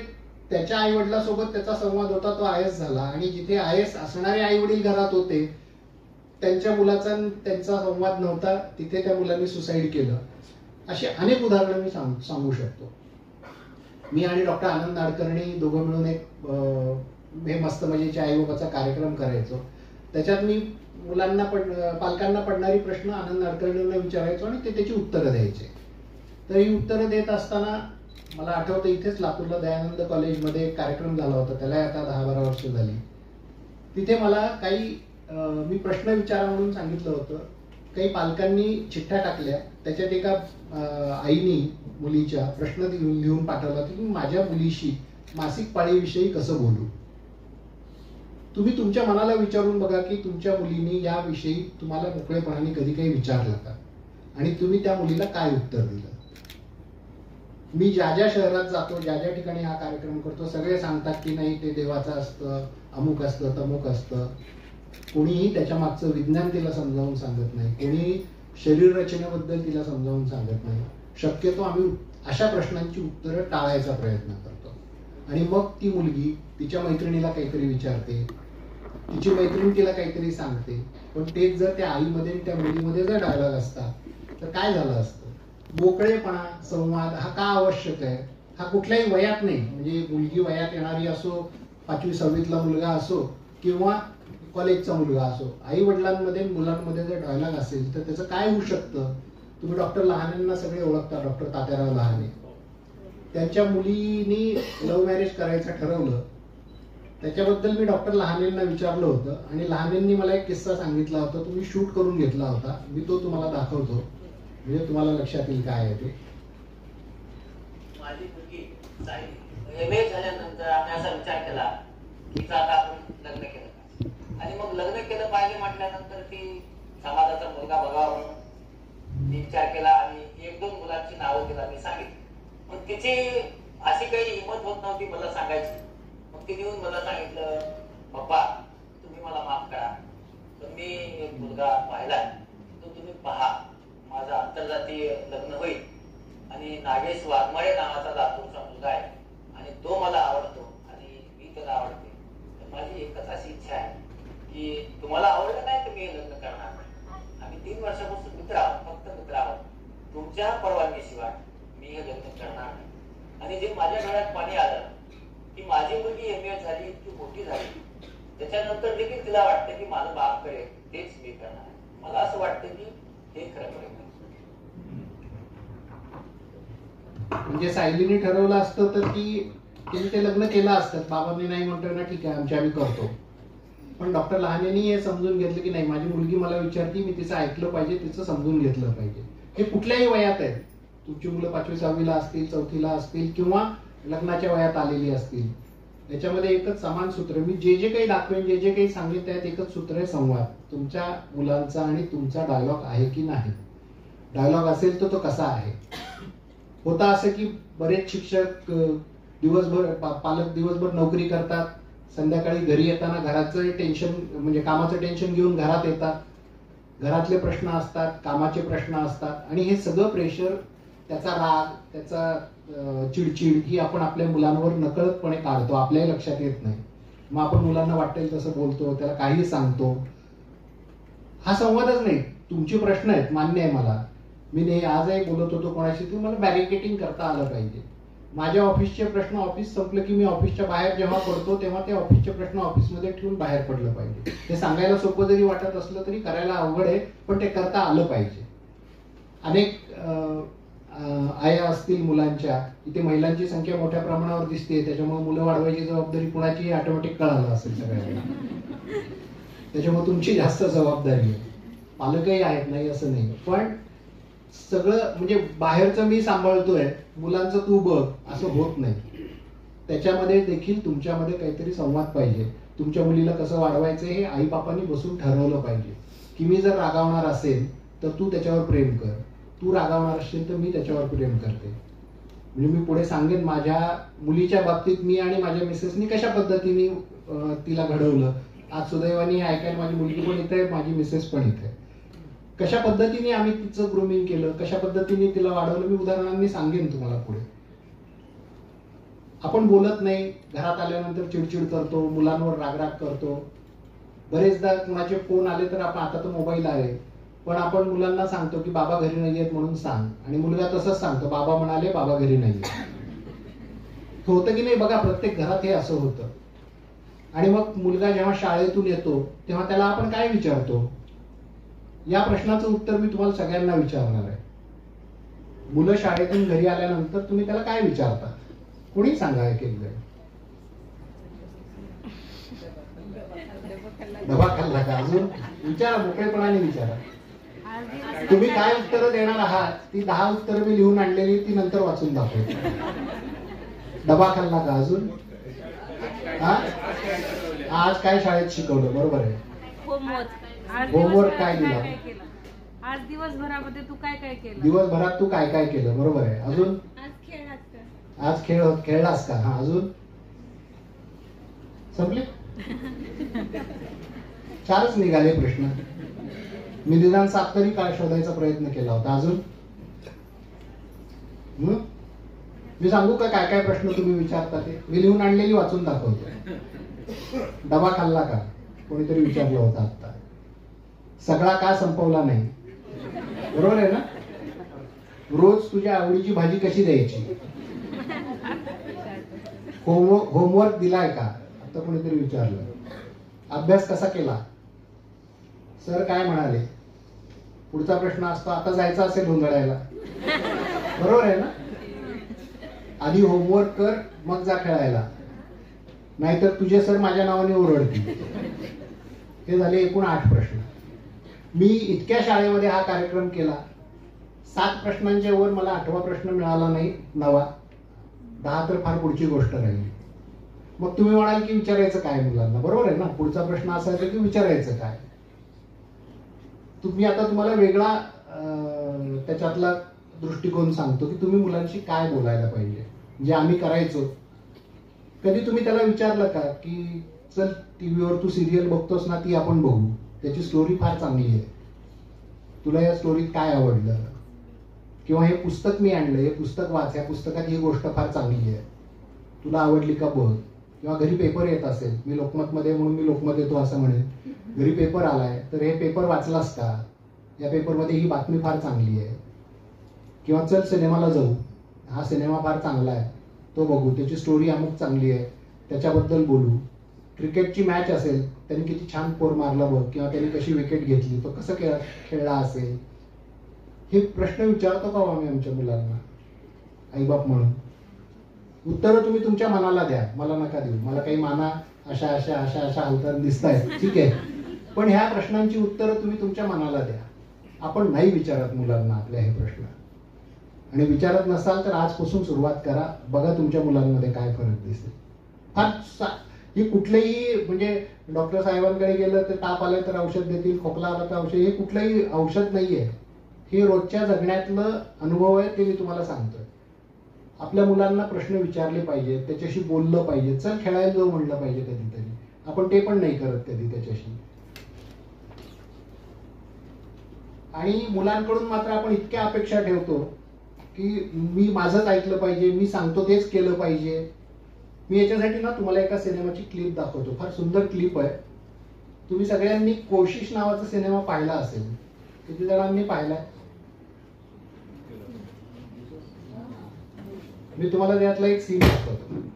त्याच्या आई वडिलांसोबत त्याचा संवाद होता, तो IAS झाला. आणि जिथे IAS असणारे आई वडील घरात होते, त्यांच्या मुलाचा त्यांचा संवाद नव्हता, तिथे त्या मुलांनी सुसाईड केलं. अशी अनेक उदाहरणं मी सांगू शकतो. मी आणि डॉक्टर आनंद नाडकर्णी दोघं मिळून एक हे मस्त मजेच्या आईबाबाचा कार्यक्रम करायचो. त्याच्यात मी मुलांना पालकांना पडणारी प्रश्न आनंद नाडकर्णींना विचारायचो आणि ते त्याची उत्तरं द्यायचे. तर ही उत्तरं देत असताना मला आठवतं इथेच लातूरला दयानंद कॉलेजमध्ये एक कार्यक्रम झाला होता. त्याला आता 10-12 वर्ष झाली. तिथे मला काही मी प्रश्न विचारा म्हणून सांगितलं होतं. काही पालकांनी चिठ्ठ्या टाकल्या. त्याच्यात एका आईनी मुलीच्या प्रश्न लिहून पाठवला की माझ्या मुलीशी मासिक पाळीविषयी कसं बोलू. तुम्ही तुमच्या मनाला विचारून बघा की तुमच्या मुलीने याविषयी तुम्हाला मोकळेपणाने कधी काही विचारलं का आणि तुम्ही त्या मुलीला काय उत्तर दिलं. मी ज्या ज्या शहरात जातो, ज्या ज्या ठिकाणी हा कार्यक्रम करतो, सगळे सांगतात की नाही ते देवाचं असतं, अमुक असतं, तमुक असतं. कोणीही त्याच्या मागचं विज्ञान तिला समजावून सांगत नाही, कोणी शरीर रचनेबद्दल तिला समजावून सांगत नाही. शक्यतो आम्ही अशा प्रश्नांची उत्तरं टाळायचा प्रयत्न करतो. आणि मग ती मुलगी तिच्या मैत्रिणीला काहीतरी विचारते, तिची मैत्रीण तिला काहीतरी सांगते. पण तेच जर त्या आईमध्ये आणि त्या मुलीमध्ये जर डायलॉग असता तर काय झालं असतं? मोकळेपणा, संवाद हा का आवश्यक आहे? हा कुठल्याही वयात नाही, म्हणजे मुलगी वयात येणारी असो, 5वी 6वीतला मुलगा असो किंवा कॉलेजचा मुलगा असो, आई वडिलांमध्ये मुलांमध्ये जर डायलॉग असेल तर त्याचं काय होऊ शकतं? तुम्ही डॉक्टर लहानेंना सगळे ओळखता, डॉक्टर तात्याराव लहाने. त्यांच्या मुलीनी लव्ह मॅरेज करायचं ठरवलं. त्याच्याबद्दल मी डॉक्टर लहानेंना विचारलं होतं आणि लहानेंनी मला एक किस्सा सांगितला होता, तुम्ही शूट करून घेतला होता. मी तो तुम्हाला दाखवतो, म्हणजे तुम्हाला लक्षात येईल काय आहे ते. माझी मुलगी MA झाल्यानंतर आम्ही असा विचार केला की आता आपण लग्न केलं पाहिजे. आणि मग लग्न केलं पाहिजे म्हटल्यानंतर ती समाजाचा मुलगा बघावा म्हणून विचार केला आणि 1-2 मुलांची नावं तिला मी सांगितली. पण तिची अशी काही हिंमत होत नव्हती मला सांगायची. मग तिने येऊन मला सांगितलं, पप्पा तुम्ही मला माफ करा, तर मी एक मुलगा पाहिला, तो तुम्ही पहा, माझं आंतरजातीय लग्न होईल आणि नागेश वाघमारे नावाचा लातूरचा मुलगा आहे आणि तो मला आवडतो आणि मी त्याला आवडते. तर माझी एकच अशी इच्छा आहे की तुम्हाला आवडलं नाही तर मी हे लग्न करणार नाही. आम्ही 3 वर्षापासून मित्र आहोत, फक्त मित्र आहोत. तुमच्या परवानगीशिवाय मी हे लग्न करणार नाही. आणि जे माझ्या डोळ्यात पाणी आलं की माझी मुलगी MA झाली, इतकी मोठी झाली, त्याच्यानंतर देखील तिला वाटतं की माझं बाप करेल तेच मी करणार. मला असं वाटतं की हे खरं करेल. म्हणजे सायलीने ठरवलं असतं तर तिने ते लग्न केलं असतं. बाबांनी नाही म्हणतोय ना, ठीक आहे आम्ही करतो. पण डॉक्टर लहानेनी हे समजून घेतलं की नाही, माझी मुलगी मला विचारती, मी तिचं ऐकलं पाहिजे, तिचं समजून घेतलं पाहिजे. हे कुठल्याही वयात आहे. तुमची मुलं 5वी 6वीला असतील, 4थीला असतील किंवा लग्नाच्या वयात आलेली असतील. याच्यामध्ये एकच समान सूत्र, मी जे काही दाखवेन, जे काही सांगेन त्यात एकच सूत्र आहे, संवाद. तुमच्या मुलांचा आणि तुमचा डायलॉग आहे की नाही. डायलॉग असेल तर तो कसा आहे. होता असं की बरेच शिक्षक दिवसभर, पालक दिवसभर नोकरी करतात, संध्याकाळी घरी येताना घराचं टेन्शन, म्हणजे कामाचं टेन्शन घेऊन घरात येतात. घरातले प्रश्न असतात, कामाचे प्रश्न असतात आणि हे सगळं प्रेशर, त्याचा राग, त्याचा चिडचिड ही आपण आपल्या मुलांवर नकळतपणे काढतो, आपल्याही लक्षात येत नाही. मग आपण मुलांना वाटेल तसं बोलतो, त्याला काही सांगतो. हा संवादच नाही. तुमचे प्रश्न आहेत, मान्य आहे मला. मी आजही बोलत होतो कोणाशी, की मला बॅरिकेटिंग करता आलं पाहिजे. माझ्या ऑफिसचे प्रश्न ऑफिस संपलं की मी ऑफिसच्या बाहेर जेव्हा पडतो तेव्हा ते ऑफिसचे प्रश्न ऑफिसमध्ये ठेवून बाहेर पडलं पाहिजे. ते सांगायला सोपं जरी वाटत असलं तरी करायला अवघड आहे, पण ते करता आलं पाहिजे. अनेक आया असतील मुलांच्या, इथे महिलांची संख्या मोठ्या प्रमाणावर दिसते, त्याच्यामुळे मुलं वाढवायची जबाबदारी कुणाची ऑटोमॅटिक कळालं असेल सगळ्यांना. त्याच्यामुळे तुमची जास्त जबाबदारी आहे. पालकही आहेत, नाही असं नाही, पण सगळं म्हणजे बाहेरचं मी सांभाळतोय, मुलांचं तू बघ, असं होत नाही. त्याच्यामध्ये देखील तुमच्यामध्ये काहीतरी संवाद पाहिजे. तुमच्या मुलीला कसं वाढवायचं हे आई बापांनी बसून ठरवलं पाहिजे. की मी जर रागावणार असेल तर तू त्याच्यावर प्रेम कर, तू रागावणार असेल तर मी त्याच्यावर प्रेम करते. म्हणजे मी पुढे सांगेन माझ्या मुलीच्या बाबतीत मी आणि माझ्या मिसेसनी कशा पद्धतीने तिला घडवलं. आज सुदैवाने ऐकायला माझी मुलगी पण इथे आहे, माझी मिसेस पण इथे आहे. कशा पद्धतीने आम्ही तिचं ग्रूमिंग केलं, कशा पद्धतीने तिला वाढवलं, मी उदाहरणांनी सांगेन तुम्हाला पुढे. आपण बोलत नाही, घरात आल्यानंतर चिडचिड करतो, मुलांवर रागराग करतो. बरेचदा कुणाचे फोन आले तर आपण, आता तर मोबाईल आहे, पण आपण मुलांना सांगतो की बाबा घरी नाहीयेत म्हणून सांग, आणि मुलगा तसंच सांगतो, बाबा म्हणाले बाबा घरी नाहीये. होतं की नाही बघा, प्रत्येक घरात हे असं होतं. आणि मग मुलगा जेव्हा शाळेतून येतो तेव्हा त्याला आपण काय विचारतो, या प्रश्नाचं उत्तर मी तुम्हाला सगळ्यांना विचारणार आहे. मुलं शाळेतून घरी आल्यानंतर तुम्ही त्याला काय विचारता, कोणी सांगा एक एक जण. डबा खाल्ला का, अजून विचारा, मोकळेपणाने विचारा. तुम्ही काय उत्तरं देणार आहात ती 10 उत्तरं मी लिहून आणलेली, ती नंतर वाचून दाखवतो. डबा खाल्ला का, अजून आज काय शाळेत शिकवलं, बरोबर आहे. होमवर्क काय दिला, आज दिवसभरामध्ये तू काय काय केलं, दिवसभरात तू काय काय केलं, बरोबर आहे. अजून आज खेळात आज खेळलास का? हा, अजून संपले? 4च निघाले प्रश्न. मी निदान 7 तरी काय शोधायचा प्रयत्न केला होता. अजून मी सांगू का काय काय प्रश्न तुम्ही विचारता ते? मी लिहून आणलेली वाचून दाखवतो. डबा खाल्ला का? कोणीतरी विचारलं होतं आता. सगळा का संपवला नाही? बरोबर आहे ना? रोज तुझ्या आवडीची भाजी कशी द्यायची? होमवर्क दिलाय का? आता कोणीतरी विचारलं. अभ्यास कसा केला? सर काय म्हणाले? पुढचा प्रश्न असतो आता जायचं असेल धुंदळायला. बरोबर आहे ना? आधी होमवर्क कर मग जा खेळायला, नाहीतर तुझे सर माझ्या नावाने ओरडतील. हे झाले एकूण 8 प्रश्न. मी इतक्या शाळेमध्ये हा कार्यक्रम केला, 7 प्रश्नांच्या वर मला 8वा प्रश्न मिळाला नाही, 9वा. 10 तर फार पुढची गोष्ट राहिली. मग तुम्ही म्हणाल की विचारायचं काय मुलांना? बरोबर आहे ना? पुढचा प्रश्न असायचा की विचारायचं काय. तुम्ही आता तुम्हाला वेगळा त्याच्यातला दृष्टिकोन सांगतो की तुम्ही मुलांशी काय बोलायला पाहिजे, जे आम्ही करायचो. कधी तुम्ही त्याला विचारलं का की चल टीव्हीवर तू सिरियल बघतोस ना, ती आपण बघू, त्याची स्टोरी फार चांगली आहे, तुला या स्टोरीत काय आवडलं, किंवा हे पुस्तक मी आणलं, हे पुस्तक वाच, या पुस्तकात ही गोष्ट फार चांगली आहे, तुला आवडली का बघ. किंवा घरी पेपर येत असेल, मी लोकमतमध्ये म्हणून मी लोकमत येतो असं म्हणेन, घरी पेपर आलाय तर हे पेपर वाचलास का, या पेपरमध्ये ही बातमी फार चांगली आहे. किंवा चल सिनेमाला जाऊ, हा सिनेमा फार चांगला आहे, तो बघू, त्याची स्टोरी अमुक चांगली आहे, त्याच्याबद्दल बोलू. क्रिकेटची मॅच असेल, त्यांनी किती छान फोर मारला बघ, किंवा त्यांनी कशी विकेट घेतली, तो कसं खेळला असेल. हे प्रश्न विचारतो का आम्ही आमच्या मुलांना आईबाप म्हणून? उत्तरं तुम्ही तुमच्या मनाला द्या, मला नका देऊ. मला काही माना अशा अशा अशा अशा हालचाल दिसत आहेत, ठीक आहे, पण ह्या प्रश्नांची उत्तरं तुम्ही तुमच्या मनाला द्या. आपण नाही विचारत मुलांना आपल्या हे प्रश्न, आणि विचारत नसाल तर आजपासून सुरुवात करा. बघा तुमच्या मुलांमध्ये काय फरक दिसेल. ही कुठलेही म्हणजे डॉक्टर साहेबांकडे गेलं तर ताप आले तर औषध देतील, खोकला आला तर औषध, हे कुठलंही औषध नाहीये. हे रोजच्या जगण्यातलं अनुभव आहे, ते मी तुम्हाला सांगतोय. आपल्या मुलांना प्रश्न विचारले पाहिजे, त्याच्याशी बोललं पाहिजे. चल खेळायला जाऊ म्हणलं पाहिजे कधीतरी. आपण ते पण नाही करत कधी त्याच्याशी. आणि मुलांकडून मात्र आपण इतक्या अपेक्षा ठेवतो की मी माझंच ऐकलं पाहिजे, मी सांगतो तेच केलं पाहिजे. मी याच्यासाठी ना तुम्हाला एका सिनेमाची क्लिप दाखवतो, फार सुंदर क्लिप आहे. तुम्ही सगळ्यांनी कोशिश नावाचा सिनेमा पाहिला असेल, किती जणांनी पाहिलाय? मी तुम्हाला त्यातला एक सीन दाखवतो.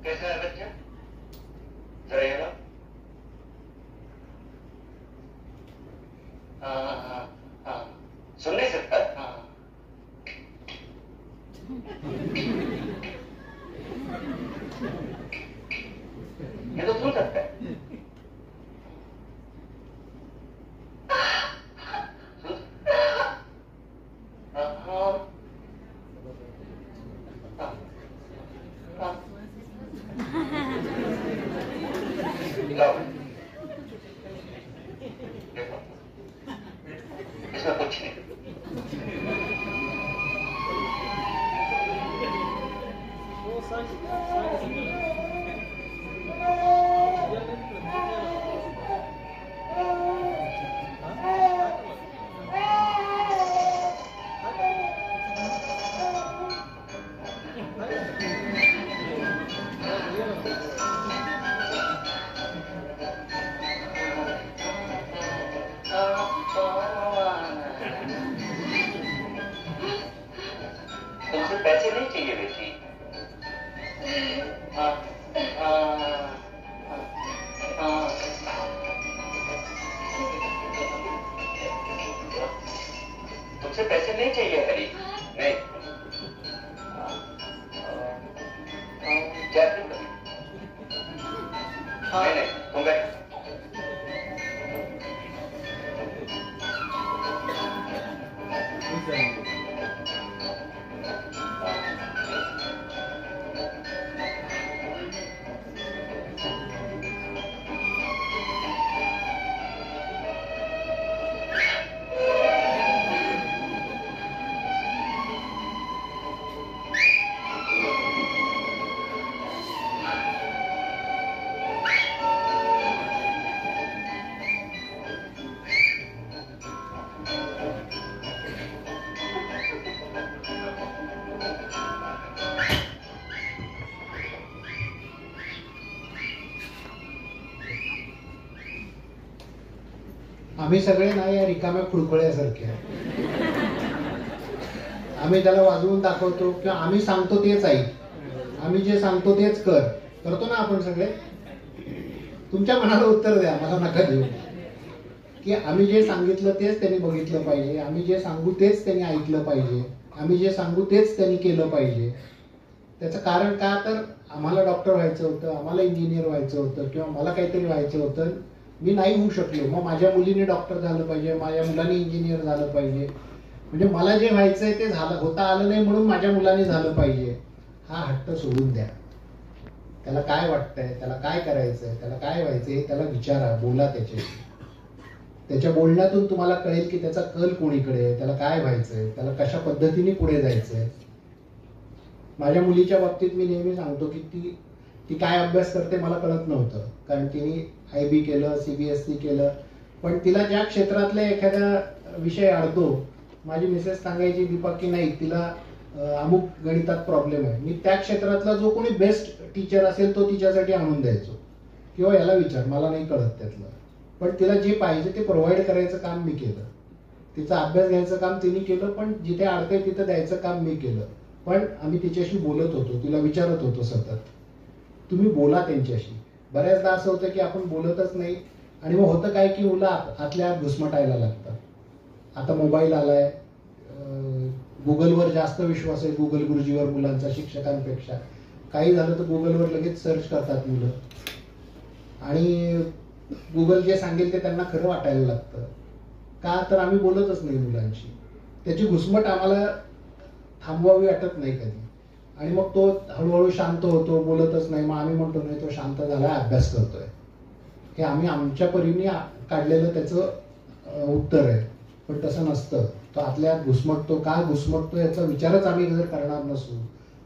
कैसा है बच्चा? जरा ये लो। हाँ, सुन नहीं सकता? हाँ। ये तो सुन सकता है। तुमसे पैसे नहीं चाहिए बेटी। तुमसे पैसे नहीं चाहिए हरी, नहीं। जैसे नहीं नहीं, तुम बैठ। आम्ही सगळे ना या रिकाम्या खुळखुळ्यासारखे आहे. आम्ही त्याला वाजवून दाखवतो किंवा आम्ही सांगतो तेच ऐक, आम्ही जे सांगतो तेच करतो ना आपण सगळे. तुमच्या मनाला उत्तर द्या, मला नका देऊ. की आम्ही जे सांगितलं तेच त्यांनी बघितलं पाहिजे, आम्ही जे सांगू तेच त्यांनी ऐकलं पाहिजे, आम्ही जे सांगू तेच त्यांनी केलं पाहिजे. त्याचं कारण का, तर आम्हाला डॉक्टर व्हायचं होतं, आम्हाला इंजिनियर व्हायचं होतं किंवा मला काहीतरी व्हायचं होतं, मी नाही होऊ शकलो, मग माझ्या मुलीने डॉक्टर झालं पाहिजे, माझ्या मुलाने इंजिनियर झालं पाहिजे. म्हणजे मला जे व्हायचंय ते झालं, होता आलं नाही म्हणून माझ्या मुलाने झालं पाहिजे. हा हट्ट सोडून द्या. त्याला काय वाटतंय, त्याला काय करायचंय, त्याला काय व्हायचंय त्याला विचारा, बोला त्याच्याशी. त्याच्या बोलण्यातून तुम्हाला कळेल की त्याचा कल कोणीकडे आहे, त्याला काय व्हायचंय, त्याला कशा पद्धतीने पुढे जायचंय. माझ्या मुलीच्या बाबतीत मी नेहमी सांगतो की ती काय अभ्यास करते मला कळत नव्हतं, कारण तिने IB केलं, CBSE केलं, पण तिला ज्या क्षेत्रातला एखादा विषय अडतो, माझी मिसेस सांगायची दीपक की नाही तिला अमुक गणितात प्रॉब्लेम आहे, मी त्या क्षेत्रातला जो कोणी बेस्ट टीचर असेल तो तिच्यासाठी आणून द्यायचो, किंवा याला विचार, मला नाही कळत त्यातलं. पण तिला जे पाहिजे ते प्रोव्हाइड करायचं काम मी केलं. तिचा अभ्यास घ्यायचं काम तिने केलं, पण जिथे अडतंय तिथं द्यायचं काम मी केलं. पण आम्ही तिच्याशी बोलत होतो, तिला विचारत होतो सतत, तुम्ही बोला त्यांच्याशी. बऱ्याचदा असं होतं की आपण बोलतच नाही, आणि मग होतं काय की मुलं आतल्या आत घुसमटायला लागतात. आता मोबाईल आलाय, गुगलवर जास्त विश्वास आहे, गुगल गुरुजीवर मुलांचा शिक्षकांपेक्षा. काही झालं तर गुगलवर लगेच सर्च करतात मुलं, आणि गुगल जे सांगेल ते त्यांना खरं वाटायला लागतं. का, तर आम्ही बोलतच नाही मुलांशी. त्याची घुसमट आम्हाला थांबवावी वाटत नाही कधी, आणि मग तो हळूहळू शांत होतो, बोलतच नाही. मग आम्ही म्हणतो नाही तो शांत झाला, अभ्यास करतोय. हे आम्ही आमच्या परीने काढलेलं त्याचं उत्तर आहे. पण तसं नसतं. तो आतल्या घुसमटतो, का घुसमटतो याचा विचारच आम्ही जर करणार नसू,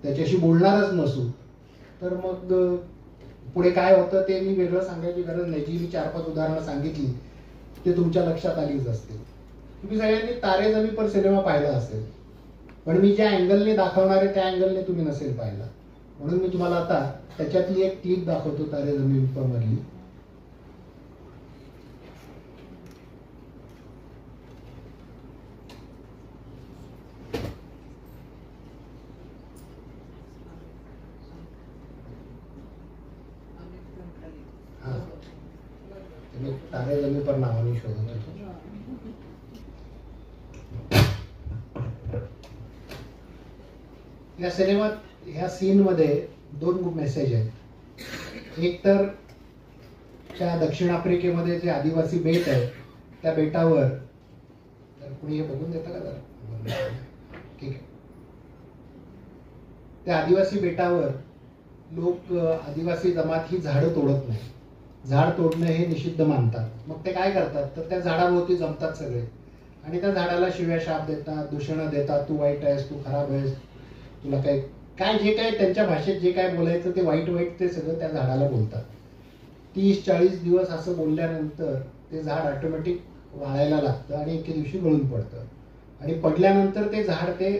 त्याच्याशी बोलणारच नसू, तर मग पुढे काय होतं ते मी वेगळं सांगायची गरज नाही. जी मी 4-5 उदाहरणं सांगितली ते तुमच्या लक्षात आलीच असतील. तुम्ही सगळ्यांनी तारे जमी पर सिनेमा पाहिला असेल, पण मी ज्या अँगलने दाखवणार आहे त्या अँगलने तुम्ही नसेल पाहिला. म्हणून मी तुम्हाला आता त्याच्यातली एक क्लिप दाखवतो तारे जमीन पर मधली. तारे जमीन पर नावाने शोधत होतो. या सिनेमात ह्या सीन मध्ये 2 मेसेज आहेत. एक तर त्या दक्षिण आफ्रिकेमध्ये जे आदिवासी बेट आहे त्या बेटावर, तर कुणी हे बघून देतं का जरा, ठीक आहे. त्या आदिवासी बेटावर लोक, आदिवासी जमात ही झाडं तोडत नाही. झाड तोडणं हे निषिद्ध मानतात. मग ते काय करतात, तर त्या झाडाभोवती जमतात सगळे, आणि त्या झाडाला शिव्या शाप देतात, दूषणं देतात, तू वाईट आहेस, तू खराब आहेस, तुला काय काय जे काय त्यांच्या भाषेत जे काय बोलायचं ते वाईट वाईट ते सगळं त्या झाडाला बोलतात. 30-40 दिवस असं बोलल्यानंतर ते झाड ऑटोमॅटिक वाळायला लागतं आणि एके दिवशी गळून पडतं. आणि पडल्यानंतर ते झाड ते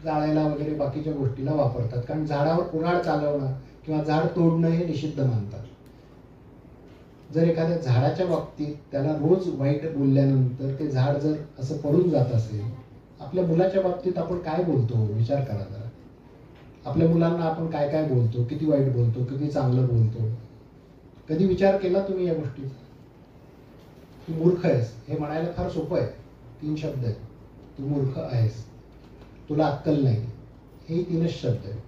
जाळायला वगैरे बाकीच्या गोष्टीला वापरतात, कारण झाडावर कुऱ्हाड चालवणं किंवा झाड तोडणं हे निषिद्ध मानतात. जर एखाद्या झाडाच्या बाबतीत त्याला रोज वाईट बोलल्यानंतर ते झाड जर असं पडून जात असेल, आपल्या मुलाच्या बाबतीत आपण काय बोलतो विचार करा जरा. आपल्या मुलांना आपण काय काय बोलतो, किती वाईट बोलतो, किती चांगलं बोलतो. कधी विचार केला तुम्ही या गोष्टीचा? तू मूर्ख आहेस हे म्हणायला फार सोपं आहे, 3 शब्द आहेत. तू मूर्ख आहेस, तुला अक्कल नाही, हे 3च शब्द आहेत.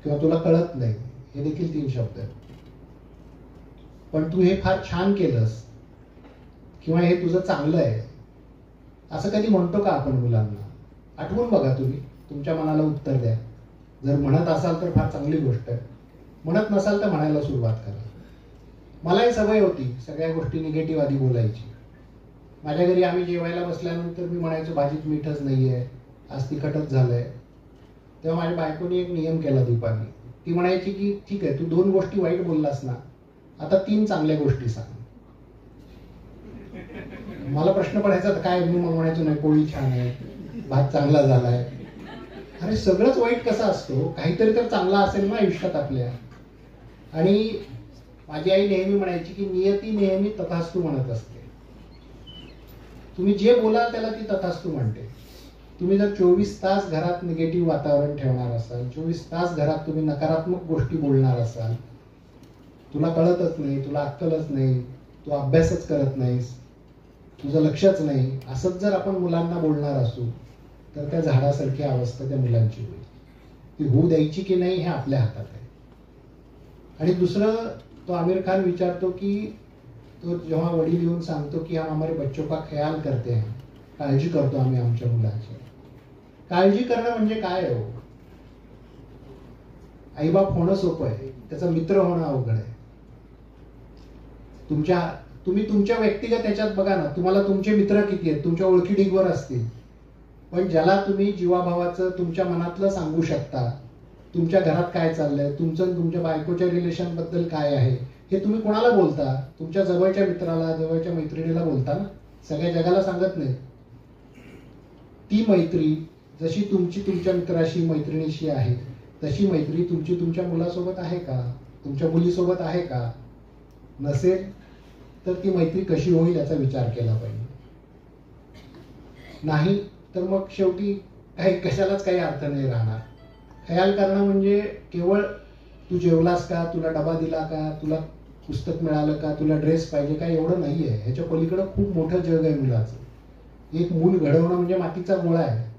किंवा तुला कळत नाही, हे देखील 3 शब्द आहेत. पण तू हे फार छान केलंस किंवा हे तुझं चांगलं आहे असं कधी म्हणतो का आपण मुलांना? आठवून बघा, तुम्ही तुमच्या मनाला उत्तर द्या. जर म्हणत असाल तर फार चांगली गोष्ट आहे, म्हणत नसाल तर म्हणायला सुरुवात करा. मलाही सवय होती सगळ्या गोष्टी निगेटिव्ह आधी बोलायची. माझ्या घरी आम्ही जेवायला बसल्यानंतर मी म्हणायचो भाजीत मीठच नाहीये, आज तिखटच झालंय. तेव्हा माझ्या बायकोनी एक नियम केला दीपाने. ती म्हणायची की ठीक आहे, तू 2 गोष्टी वाईट बोललास ना, आता 3 चांगल्या गोष्टी सांग. मला प्रश्न पडायचा काय, मी मग म्हणायचो नाही पोळी छान आहे, भात चांगला झालाय. अरे सगळंच वाईट कसा असतो, काहीतरी तर चांगला असेल ना आयुष्यात आपल्या. आणि माझी आई नेहमी म्हणायची की नियती नेहमी तथास्तु म्हणत असते. तुम्ही जे बोलाल त्याला ती तथास्तु म्हणते. तुम्ही जर 24 तास घरात निगेटिव्ह वातावरण ठेवणार असाल, 24 तास घरात तुम्ही नकारात्मक गोष्टी बोलणार असाल, तुला कळतच नाही, तुला अक्कलच नाही, तू अभ्यासच करत नाहीस, तुझं लक्षच नाही, असंच जर आपण मुलांना बोलणार असू तर त्या झाडासारखी अवस्था त्या मुलांची होईल. ती होऊ द्यायची की नाही हे आपल्या हातात आहे. आणि दुसरं, तो आमिर खान विचारतो की तो जेव्हा वडील येऊन सांगतो की हम हमारे बच्चों का ख्याल करते हैं, काळजी करतो आम्ही आमच्या मुलांची. काळजी करणं म्हणजे काय हो? आईबाप होणं सोपं आहे, त्याचा मित्र होणं अवघड आहे. तुम्ही तुमच्या व्यक्तिगत ह्याच्यात बघा ना, तुम्हाला तुमचे मित्र किती आहेत, तुमच्या ओळखी ढिगभर असतील. पण ज्याला तुम्ही जीवाभावाचं तुमच्या मनातलं सांगू शकता, तुमच्या घरात काय चाललंय, तुमचं तुमच्या बायकोच्या रिलेशन बद्दल काय आहे, हे तुम्ही कोणाला बोलता? तुमच्या जवळच्या मित्राला, जवळच्या मैत्रिणीला बोलता ना, सगळ्या जगाला सांगत नाही. ती मैत्री जशी तुमची तुमच्या मित्राशी मैत्रिणीशी आहे, तशी मैत्री तुमची तुमच्या मुलासोबत आहे का, तुमच्या मुलीसोबत आहे का? नसेल तर ती मैत्री कशी होईल याचा विचार केला पाहिजे. नाही तर मग शेवटी कशालाच काही अर्थ नाही राहणार. ख्याल करणं म्हणजे केवळ तू जेवलास का, तुला डबा दिला का, तुला पुस्तक मिळालं का, तुला ड्रेस पाहिजे का, एवढं नाही आहे. ह्याच्या पलीकडं खूप मोठं जग आहे मुलाचं. एक मूल घडवणं म्हणजे मातीचा गोळा आहे.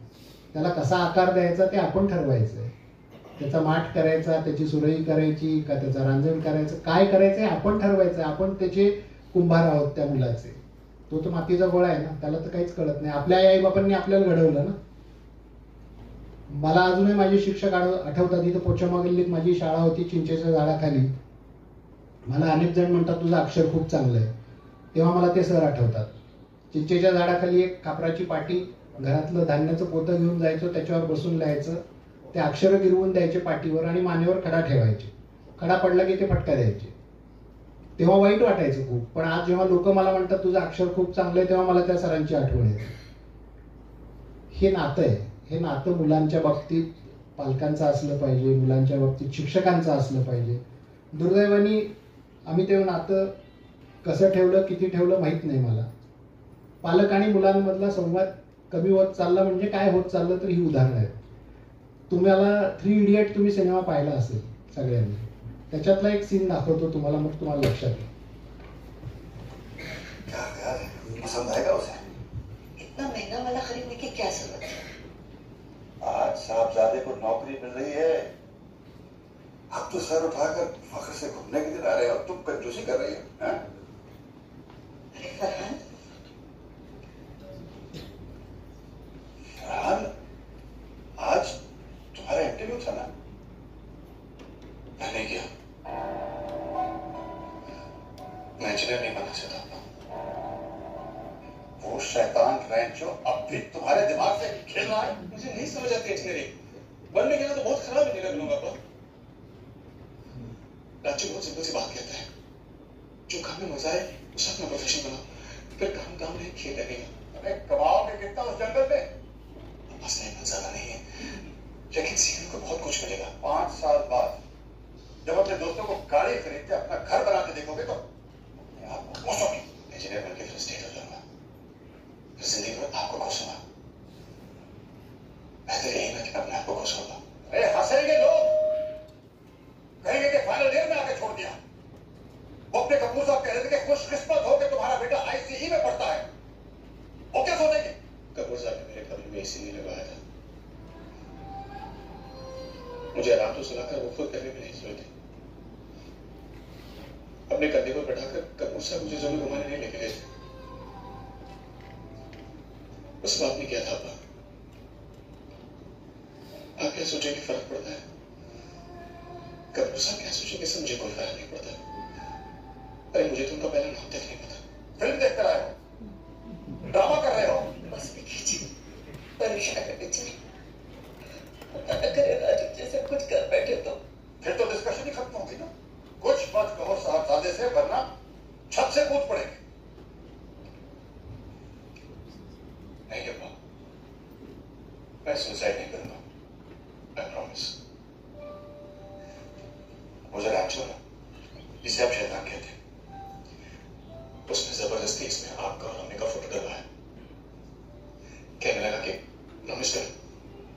त्याला कसा आकार द्यायचा ते आपण ठरवायचं आहे. त्याचा माठ करायचा, त्याची सुरई करायची का, त्याचा रांजण करायचं, काय करायचं हे आपण ठरवायचं. आपण त्याचे कुंभार आहोत त्या मुलाचे. तो मातीचा गोळा आहे ना, त्याला तर काहीच कळत नाही. आपल्या आई बाबांनी आपल्याला घडवलं ना. मला अजूनही माझे शिक्षक आठवतात. इथं पोचमा गल्लीत माझी शाळा होती, चिंचेच्या झाडाखाली. मला अनेक जण म्हणतात तुझं अक्षर खूप चांगलं आहे. तेव्हा मला ते सर आठवतात. चिंचेच्या झाडाखाली एक खापराची पाटी, घरातलं धान्याचं पोतं घेऊन जायचं, त्याच्यावर बसून लिहायचं. ते अक्षर गिरवून द्यायचे पाटीवर आणि मानेवर खडा ठेवायचे. खडा पडला की ते फटका द्यायचे. तेव्हा वाईट वाटायचं खूप. पण आज जेव्हा लोक मला म्हणतात तुझं अक्षर खूप चांगलं आहे, तेव्हा मला त्या सरांची आठवण येते. हे नातं आहे. हे नातं मुलांच्या बाबतीत पालकांचं असलं पाहिजे, मुलांच्या बाबतीत शिक्षकांचं असलं पाहिजे. दुर्दैवाने आम्ही ते नातं कसं ठेवलं, किती ठेवलं माहीत नाही मला. पालक आणि मुलांमधला संवाद कमी होत चालला म्हणजे काय होत चाललं तर ही उदाहरणं आहेत. तुम्हाला 3 इडियट तुम्ही सिनेमा पाहिला असेल सगळ्यांनी. त्याच्यातला एक सीन दाखवतो तुम्हाला, मग तुम्हाला लक्षात येईल. पसंद आएगा उसे? इतना महंगा वाला खरीदने की क्या जरूरत है? आज साहबजादे को नौकरी मिल रही है, अब तो सर उठाकर फख्र से घूमने के दिन आ रहे हो, तुम कंजूसी कर रही हो. अरे फरहान, फरहान, आज तुम्हारा इंटरव्यू था ना? मैंने किया. मैं इंजीनियर नहीं बनना चाहता. वो शैतान रैंचो अब भी तुम्हारे दिमाग से खेल रहा है. मुझे नहीं समझ आती इंजीनियरिंग. बनने के लिए तो बहुत खराब इंजीनियर बनूंगा. राज्य बहुत सिंपल सी बात कहता है, जो काम में मजा है उसे अपना प्रोफेशन बनाओ, फिर काम नहीं खेल लगेगा. अरे कमाओगे कितना उस जंगल में? बस नहीं, ज्यादा नहीं है, लेकिन सीखने को बहुत कुछ मिलेगा. 5 साल बाद जब अपने दोस्तों को गाड़ी खरीदते अपना घर बना के देखोगे तो इंजीनियर बनके फिर स्टेट हो जाऊंगा, फिर जिंदगी भर आपको खुश होगा। बेहतर यही ना कि अपने आप को खुश होगा। अरे हंसेंगे लोग, कहेंगे कि फाइनल ईयर में आके छोड़ दिया। वो अपने कपूर साहब कह रहे थे कि खुशकिस्मत हो कि तुम्हारा बेटा आईसीई में पढ़ता है। वो क्या सोचेंगे? कपूर साहब ने मेरे कभी में एसी नहीं लगवाया था। मुझे आराम तो सुनाकर वो खुद करने में नहीं सोए थे। अपने कंधे पर बैठाकर कपूर साहब मुझे जमीन घुमाने नहीं लेके गए थे। उस बात में क्या था पापा? आप क्या सोचेंगे फर्क पड़ता है? कपूर साहब क्या सोचेंगे इससे मुझे कोई फर्क नहीं पड़ता। अरे मुझे तो उनका पहला नाम तक नहीं पता। फिल्म देख कर आए हो, ड्रामा कर रहे हो। बस भी कीजिए, परेशान है बेचारे। पता न करे राजू जैसे कुछ कर बैठे तो फिर तो डिस्कशन ही खत्म होगी ना। कुछ मत कहो साहबजादे से, वरना छत से कूद पड़ेंगे। नहीं अब्बा, मैं सुसाइड नहीं करूंगा, आई प्रॉमिस। वो जो रैंचो है जिसे आप शैतान कहते हैं, उसने जबरदस्ती इसमें आपका और मम्मी का फोटो डलवाया। कहने लगा कि प्रॉमिस कर,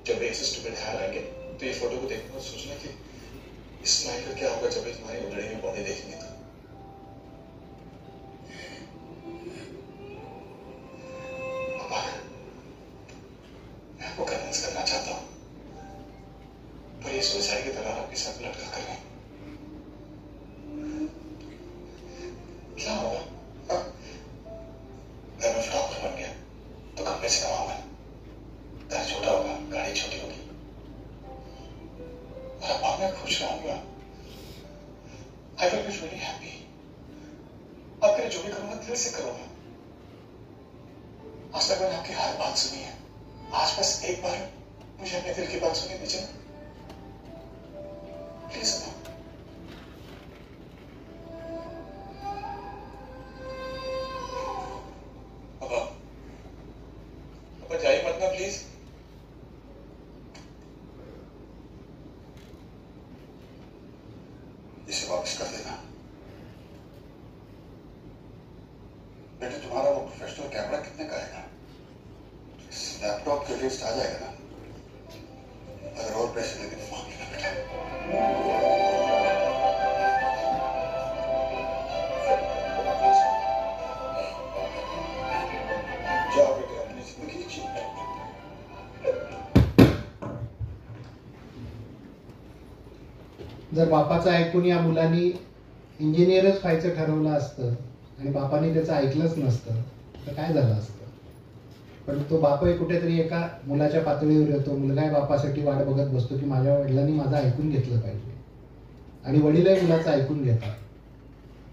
जब भी ऐसे स्टूपिड ख्याल आएंगे तो ये फोटो को देखना और सोचना कि स्माइल कर क्या होगा जब तुम्हारी उंगली में पौधे देखेंगे तो। पापा, मैं आपको कन्विंस करना चाहता हूँ, पर ये सुसाइड की तरह आपके साथ लटका कर नहीं। क्या होगा? घर में डॉक्टर बन गया तो कम पैसे कमाऊंगा। घर छोटा होगा, गाड़ी छोटी होगी, और अब मैं खुश रहूंगा। I will be really happy. आपके लिए जो भी करूंगा दिल से करूंगा। आज तक मैंने आपकी हर बात सुनी है, आज बस एक बार मुझे अपने दिल की बात सुनने दीजिए। प्लीज सुनो। पापा जाइए मत ना प्लीज। इसे वापस कर देना। बेटे तुम्हारा वो प्रोफेशनल कैमरा कितने का आएगा? इस लैपटॉप के लिस्ट आ जाएगा ना? अगर और पैसे लगे तो मांग लेना बेटा। जाओ बेटे अपनी जिंदगी जियो। जर बापाचं ऐकून या मुलांनी इंजिनियरच व्हायचं ठरवलं असतं आणि बापाने त्याचं ऐकलंच नसतं तर काय झालं असतं. पण तो बापही कुठेतरी एका मुलाच्या पातळीवर येतो. मुलगाही बापासाठी वाट बघत बसतो की माझ्या वडिलांनी माझं ऐकून घेतलं पाहिजे, आणि वडीलही मुलाचं ऐकून घेतात.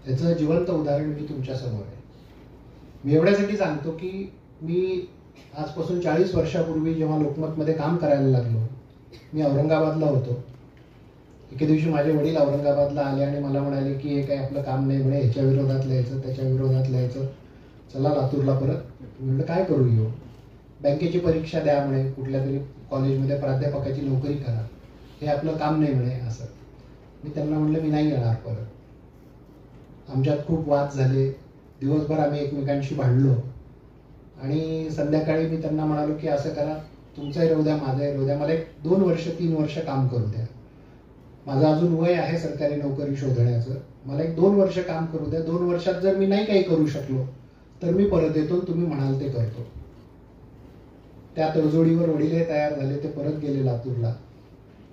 त्याचं जिवंत उदाहरण मी तुमच्या समोर आहे. मी एवढ्यासाठी सांगतो की मी आजपासून 40 वर्षापूर्वी जेव्हा लोकमतमध्ये काम करायला लागलो, मी औरंगाबादला होतो. एके दिवशी माझे वडील औरंगाबादला आले आणि मला म्हणाले की हे काय आपलं काम नाही म्हणे, ह्याच्या विरोधात लिहायचं, त्याच्या विरोधात लिहायचं, चला लातूरला परत. म्हणलं काय करू येऊ? बँकेची परीक्षा द्या म्हणे, कुठल्या तरी कॉलेजमध्ये प्राध्यापकाची नोकरी करा, हे आपलं काम नाही म्हणे असं. मी त्यांना म्हणलं मी नाही येणार परत. आमच्यात खूप वाद झाले, दिवसभर आम्ही एकमेकांशी भांडलो, आणि संध्याकाळी मी त्यांना म्हणालो की असं करा, तुमचाही राहू द्या, माझाही राहू द्या, मला 2 वर्ष 3 वर्ष काम करू द्या. माझं अजून वय आहे सरकारी नोकरी शोधण्याचं, मला 2 वर्ष काम करू द्या. 2 वर्षात जर मी नाही काही करू शकलो तर मी परत येतो, तुम्ही म्हणाल ते करतो. त्या तडजोडीवर वडीलही तयार झाले, ते परत गेले लातूरला.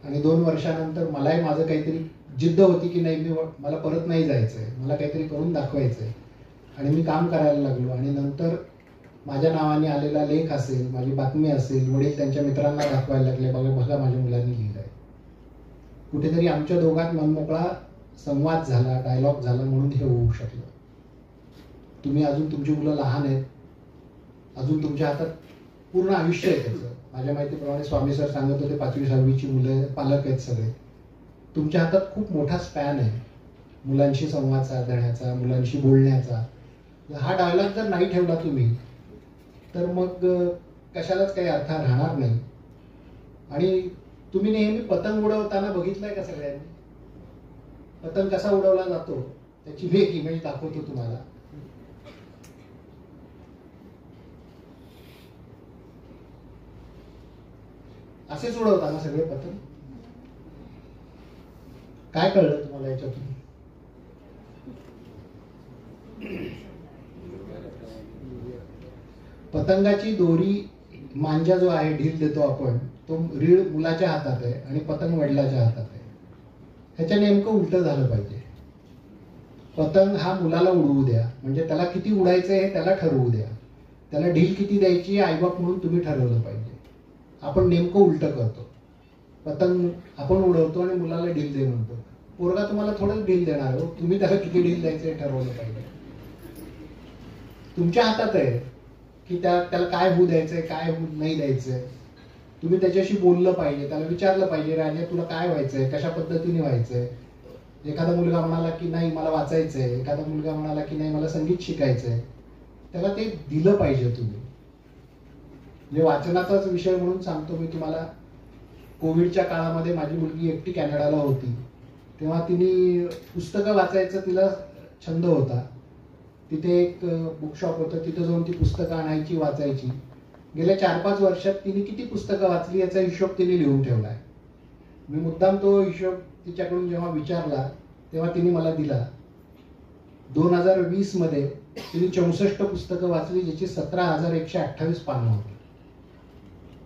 आणि 2 वर्षानंतर मलाही माझं काहीतरी जिद्द होती की नाही, मला परत नाही जायचंय, मला काहीतरी करून दाखवायचंय, आणि मी काम करायला लागलो. आणि नंतर माझ्या नावाने आलेला लेख असेल, माझी बातमी असेल, वडील त्यांच्या मित्रांना दाखवायला लागले, बघा बघा माझ्या मुलांनी लिहिलंय. कुठेतरी आमच्या दोघात मनमोकळा संवाद झाला, डायलॉग झाला, म्हणून हे होऊ शकलं. तुम्ही अजून, तुमची मुलं लहान आहेत, अजून तुमच्या हातात पूर्ण आयुष्य आहे त्याचं. माझ्या माहितीप्रमाणे स्वामी सर सांगत होते 5वी 6वीची मुलं पालक आहेत सगळे. तुमच्या हातात खूप मोठा स्पॅन आहे मुलांशी संवाद साधण्याचा, मुलांशी बोलण्याचा. हा डायलॉग जर नाही ठेवला तुम्ही तर मग कशालाच काही अर्थ राहणार नाही. आणि तुम्ही नेहमी पतंग उडवताना बघितलंय का सगळ्यांनी? पतंग कसा उडवला जातो त्याची मी एक इमेज दाखवतो तुम्हाला. असेच उडवता ना सगळे पतंग? काय कळलं तुम्हाला याच्यातून? पतंगाची दोरी, मांजा जो आहे, ढील देतो आपण, तो रीळ मुलाच्या हातात आहे आणि पतंग वडिलाच्या हातात आहे. ह्याच्या नेमकं उलट झालं पाहिजे. पतंग हा मुलाला उडवू द्या, म्हणजे त्याला किती उडायचं हे त्याला ठरवू द्या. त्याला ढील किती द्यायची आईबाप म्हणून तुम्ही ठरवलं पाहिजे. आपण नेमकं उलट करतो. पतंग आपण उडवतो आणि मुलाला ढील दे म्हणतो. पोरगा तुम्हाला थोडंच ढील देणार हो, तुम्ही त्याला किती ढील द्यायचं हे ठरवलं पाहिजे. तुमच्या हातात आहे की त्याला काय होऊ द्यायचंय, काय होऊ नाही द्यायचंय. तुम्ही त्याच्याशी बोललं पाहिजे, त्याला विचारलं पाहिजे, राजा तुला काय व्हायचंय, कशा पद्धतीने व्हायचंय. एखादा मुलगा म्हणाला की नाही मला वाचायचंय, एखादा मुलगा म्हणाला की नाही मला संगीत शिकायचंय, त्याला ते दिलं पाहिजे तुम्ही. म्हणजे वाचनाचाच विषय म्हणून सांगतो मी तुम्हाला. कोविडच्या काळामध्ये माझी मुलगी एकटी कॅनडाला होती, तेव्हा तिने पुस्तकं वाचायचं तिला छंद होता. तिथे एक बुकशॉप होतं, तिथे जाऊन ती पुस्तकं आणायची, वाचायची. गेल्या 4-5 वर्षात तिने किती पुस्तकं वाचली याचा हिशोब तिने लिहून ठेवलाय. मी मुद्दाम तो हिशोब तिच्याकडून जेव्हा विचारला तेव्हा तिने मला दिला. 2020 मध्ये तिने 64 पुस्तकं वाचली, ज्याची 17,128 पानं होती.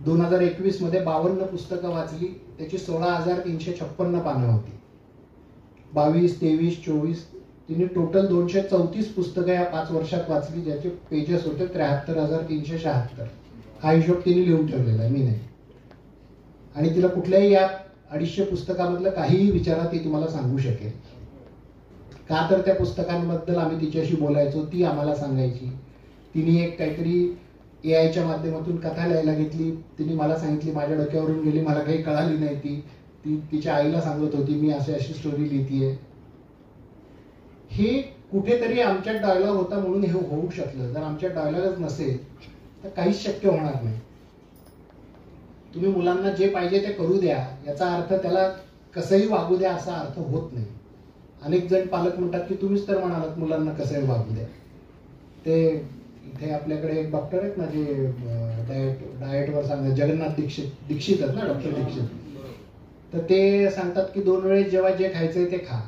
2021 मध्ये 52 पुस्तकं वाचली, त्याची 16,356 पानं होती. 22, 23, 24 तिने टोटल 234 पुस्तकं या 5 वर्षात वाचली, ज्याचे पेजेस होते 73,376. हा हिशोब तिने लिहून ठेवलेला आहे, मी नाही. आणि तिला कुठल्याही या 250 पुस्तकामधलं काहीही विचारा ती तुम्हाला सांगू शकेल. का तर त्या पुस्तकांबद्दल आम्ही तिच्याशी बोलायचो, ती आम्हाला सांगायची. तिने एक काहीतरी AI च्या माध्यमातून कथा लिहायला घेतली, तिने मला सांगितली, माझ्या डोक्यावरून गेली, मला काही कळाली नाही. ती तिच्या आईला सांगत होती मी अशी स्टोरी लिहितीये. हे कुठेतरी आमच्यात डायलॉग होता म्हणून हे होऊ शकलं. जर आमच्यात डायलॉगच नसेल तर काहीच शक्य होणार नाही. तुम्ही मुलांना जे पाहिजे ते करू द्या, याचा अर्थ त्याला कसंही वागू द्या असा अर्थ होत नाही. अनेक जण पालक म्हणतात की तुम्हीच तर म्हणालात मुलांना कसंही वागू द्या. ते इथे आपल्याकडे एक डॉक्टर आहेत ना जे डाएटवर सांगतात, जगन्नाथ दीक्षित आहेत ना, डॉक्टर दीक्षित. तर ते सांगतात की 2 वेळेस जेव्हा जे खायचंय ते खा.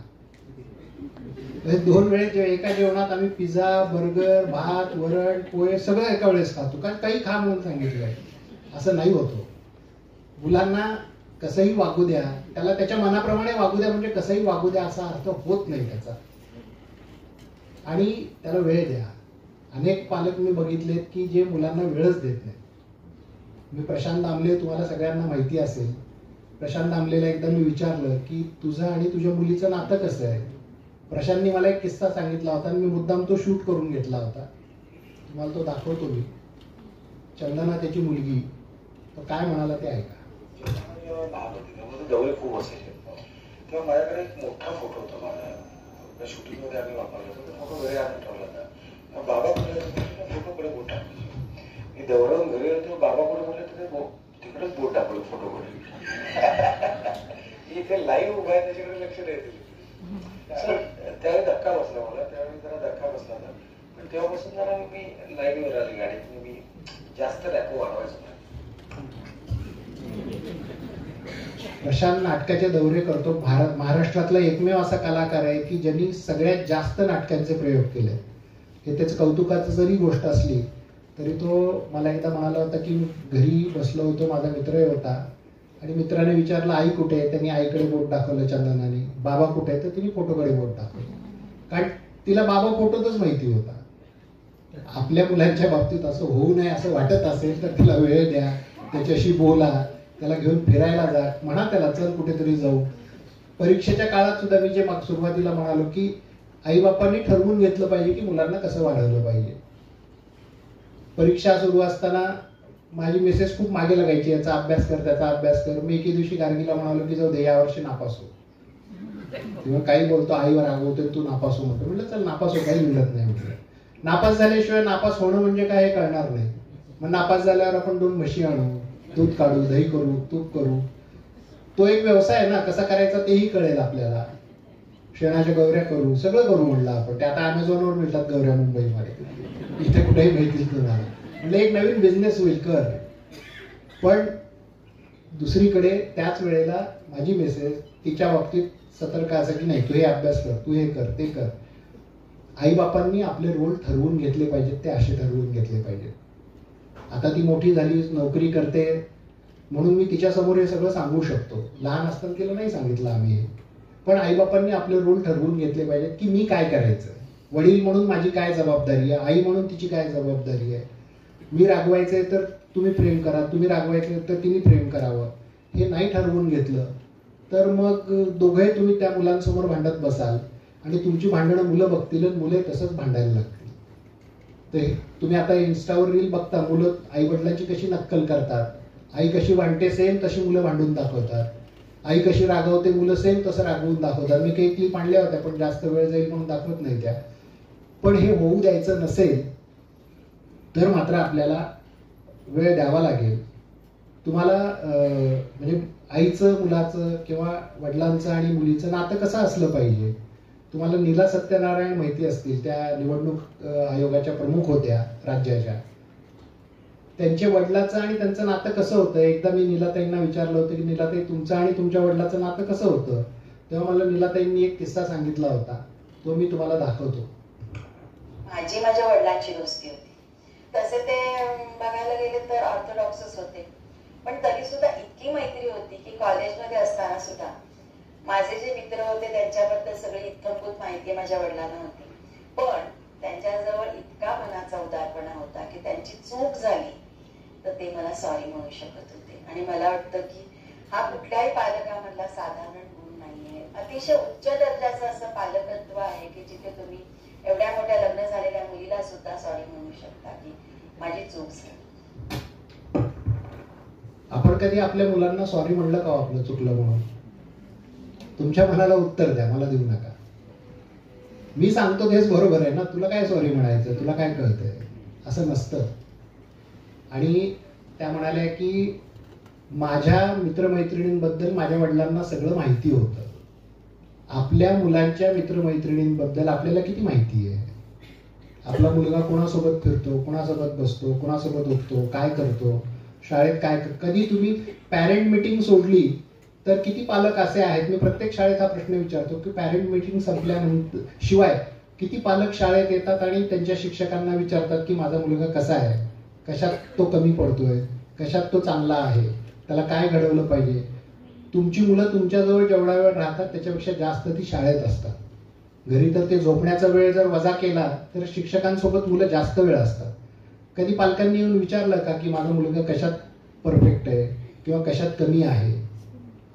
2 वेळेस एका जेवणात आम्ही पिझ्झा, बर्गर, भात, वरण, पोहे सगळं एका वेळेस खातो, कारण काही खा म्हणून सांगितलंय. असं नाही होतो. मुलांना कसंही वागू द्या, त्याला त्याच्या मनाप्रमाणे वागू द्या, म्हणजे कसंही वागू द्या असा अर्थ होत नाही त्याचा. आणि त्याला वेळ द्या. अनेक पालक मी बघितलेत की जे मुलांना वेळच देत नाही. मी प्रशांत दामले, तुम्हाला सगळ्यांना माहिती असेल, प्रशांत दामलेला एकदा मी विचारलं की तुझं आणि तुझ्या मुलीचं नातं कसं आहे. प्रशांतनी मला एक किस्सा सांगितला होता आणि मी मुद्दाम तो शूट करून घेतला होता. तुम्हाला तो दाखवतो मी. चंदना त्याची मुलगी, तो काय म्हणाला ते ऐका. डवळे खूप असायचे तेव्हा माझ्याकडे एक मोठा फोटो होता. माझ्या शूटिंग मध्ये आम्ही वापरला होता. तो फोटो घरी आणून ठेवला होता. मग बाबा फोटोकडे बोट टाकली. मी दौडून घरी आलो तेव्हा बाबा कडे बोलले तिथे तिकडेच बोट टाकलं फोटोकडे. इथे लाईव्ह उभा आहे त्याच्याकडे लक्ष द्यायचं. त्यावेळी धक्का बसला मला, त्यावेळी जरा धक्का बसला होता. पण तेव्हापासून जरा मी लाईव्हवर आली गाडीत. मी जास्त रॅपो वाढवायचो. प्रशांत नाटकाचे दौरे करतो. महाराष्ट्रातला एकमेव असा कलाकार आहे की ज्यांनी सगळ्यात जास्त नाटकांचे प्रयोग केले. हे त्याच कौतुकाचं जरी गोष्ट असली तरी तो मला एकदा म्हणाला होता की घरी बसलो होतो, माझा मित्रही होता आणि मित्राने विचारलं आई कुठे आहे. त्यांनी आईकडे बोट दाखवलं चंदनाने. बाबा कुठे आहे तर तिने फोटोकडे बोट दाखवलं. कारण तिला बाबा फोटोतच माहिती होता. आपल्या मुलांच्या बाबतीत असं होऊ नये असं वाटत असेल तर तिला वेळ द्या, त्याच्याशी बोला, त्याला घेऊन फिरायला जा, म्हणा त्याला चल कुठेतरी जाऊ. परीक्षेच्या काळात सुद्धा मी जे सुरुवातीला म्हणालो की आई बापांनी ठरवून घेतलं पाहिजे की मुलांना कसं वाढवलं पाहिजे. परीक्षा सुरू असताना माझी मेसेज खूप मागे लागायची, याचा अभ्यास कर, त्याचा अभ्यास कर. मी एके दिवशी गार्गीला म्हणालो की जाऊ दे यावर्षी नापास हो. तेव्हा काही बोलतो आईवर रागवतोय तू नापास हो म्हणतो. म्हटलं चल नापास हो, काही मिळत नाही म्हटलं. नापास झाल्याशिवाय नापास होणं म्हणजे काय हे कळणार नाही. मग नापास झाल्यावर आपण 2 म्हशी आणू, दूध काढू, दही करू, तूप करू. तो एक व्यवसाय आहे ना, कसा करायचा तेही कळेल आपल्याला. शेणाच्या गवऱ्या करू, सगळं करू म्हणलं आपण. ते आता अमेझॉनवर मिळतात गवऱ्या मुंबईमध्ये, इथे कुठेही मिळतील तुम्हाला. म्हणजे एक नवीन बिझनेस होईल, कर. पण दुसरीकडे त्याच वेळेला माझी मेसेज तिच्या बाबतीत सतर्क असा की नाही, तू हे अभ्यास कर, तू हे कर, ते कर. आईबापांनी आपले रोल ठरवून घेतले पाहिजेत, ते असे ठरवून घेतले पाहिजेत. आता ती मोठी झाली, नोकरी करते, म्हणून मी तिच्यासमोर हे सगळं सांगू शकतो. लहान असताना तिला नाही सांगितलं आम्ही. पण आईबापांनी आपले रोल ठरवून घेतले पाहिजेत की मी काय करायचं, वडील म्हणून माझी काय जबाबदारी आहे, आई म्हणून तिची काय जबाबदारी आहे. मी रागवायचंय तर तुम्ही प्रेम करा, तुम्ही रागवायचं तर तिने प्रेम करावं. हे नाही ठरवून घेतलं तर मग दोघंही तुम्ही त्या मुलांसमोर भांडत बसाल आणि तुमची भांडणं मुलं बघतील आणि मुलं तसंच भांडायला लागतील. ते तुम्ही आता इन्स्टावर रील बघता, मुलं आई वडिलांची कशी नक्कल करतात. आई कशी भांडते सेम तशी मुलं भांडून दाखवतात. आई कशी रागवते मुलं सेम तसं रागवून दाखवतात. मी काही क्लिप आणल्या होत्या पण जास्त वेळ जाईल म्हणून दाखवत नाही त्या. पण हे होऊ द्यायचं नसेल तर मात्र आपल्याला वेळ द्यावा लागेल. तुम्हाला म्हणजे आईचं मुलाचं किंवा वडिलांचं आणि मुलीचं नातं कसं असलं पाहिजे. तुम्हाला नीला सत्यनारायण माहिती असतील, त्या निवडणूक आयोगाच्या प्रमुख होत्या राज्याच्या. त्यांच्या वडिलाचं आणि त्यांचं नातं कसं होतं, एकदा मी नीलाताईंना विचारलं होतं की नीलाताई तुमचं आणि तुमच्या वडिलाचं नातं कसं होतं. तेव्हा मला नीलाताईंनी एक किस्सा सांगितला होता, तो मी तुम्हाला दाखवतो. माझी माझ्या वडिलांची दोस्ती होती. तसे ते बघायला गेले तर ऑर्थोडॉक्सच होते, पण तरी सुद्धा इतकी मैत्री होती की कॉलेजमध्ये असताना सुद्धा माझे जे मित्र होते त्यांच्याबद्दल सगळी इत्थंभूत माहिती माझ्या वडिलांना होती. पण त्यांच्याजवळ इतका मनाचा उदारपणा होता की त्यांची चूक झाली तर ते मला सॉरी म्हणू शकत होते. आणि मला वाटतं की हा कुठल्याही पालकामधला साधारण गुण नाहीये. अतिशय उच्च दर्जाचं असं पालकत्व आहे की जिथे तुम्ही एवढ्या मोठ्या लग्न झालेल्या मुलीला सुद्धा सॉरी म्हणू शकता की माझी चूक झाली. आपण कधी आपल्या मुलांना सॉरी म्हणलं का आपलं चुकलं म्हणून. तुमच्या मनाला उत्तर द्या, मला देऊ नका. मी सांगतो तेच बरोबर आहे ना, तुला काय सॉरी म्हणायचं, तुला काय कळतंय, असं नसतं. आणि त्या म्हणाल्या की माझ्या मित्रमैत्रिणींबद्दल माझ्या वडिलांना सगळं माहिती होतं. आपल्या मुलांच्या मित्रमैत्रिणींबद्दल आपल्याला किती माहिती आहे. आपला मुलगा कोणासोबत फिरतो, कोणासोबत बसतो, कोणासोबत उठतो, काय करतो, शाळेत काय. कधी तुम्ही पॅरेंट मीटिंग सोडली तर किती पालक असे आहेत, मी प्रत्येक शाळेत हा प्रश्न विचारतो की पॅरेंट मीटिंग संपल्यानंतर शिवाय किती पालक शाळेत येतात आणि त्यांच्या शिक्षकांना विचारतात की माझा मुलगा कसा आहे, कशात तो कमी पडतोय, कशात तो चांगला आहे, त्याला काय घडवलं पाहिजे. तुमची मुलं तुमच्याजवळ जेवढा वेळ राहतात त्याच्यापेक्षा जास्त ती शाळेत असतात. घरी तर ते झोपण्याचा वेळ जर वजा केला तर शिक्षकांसोबत मुलं जास्त वेळ असतात. कधी पालकांनी येऊन विचारलं का की माझा मुलगा कशात परफेक्ट आहे किंवा कशात कमी आहे.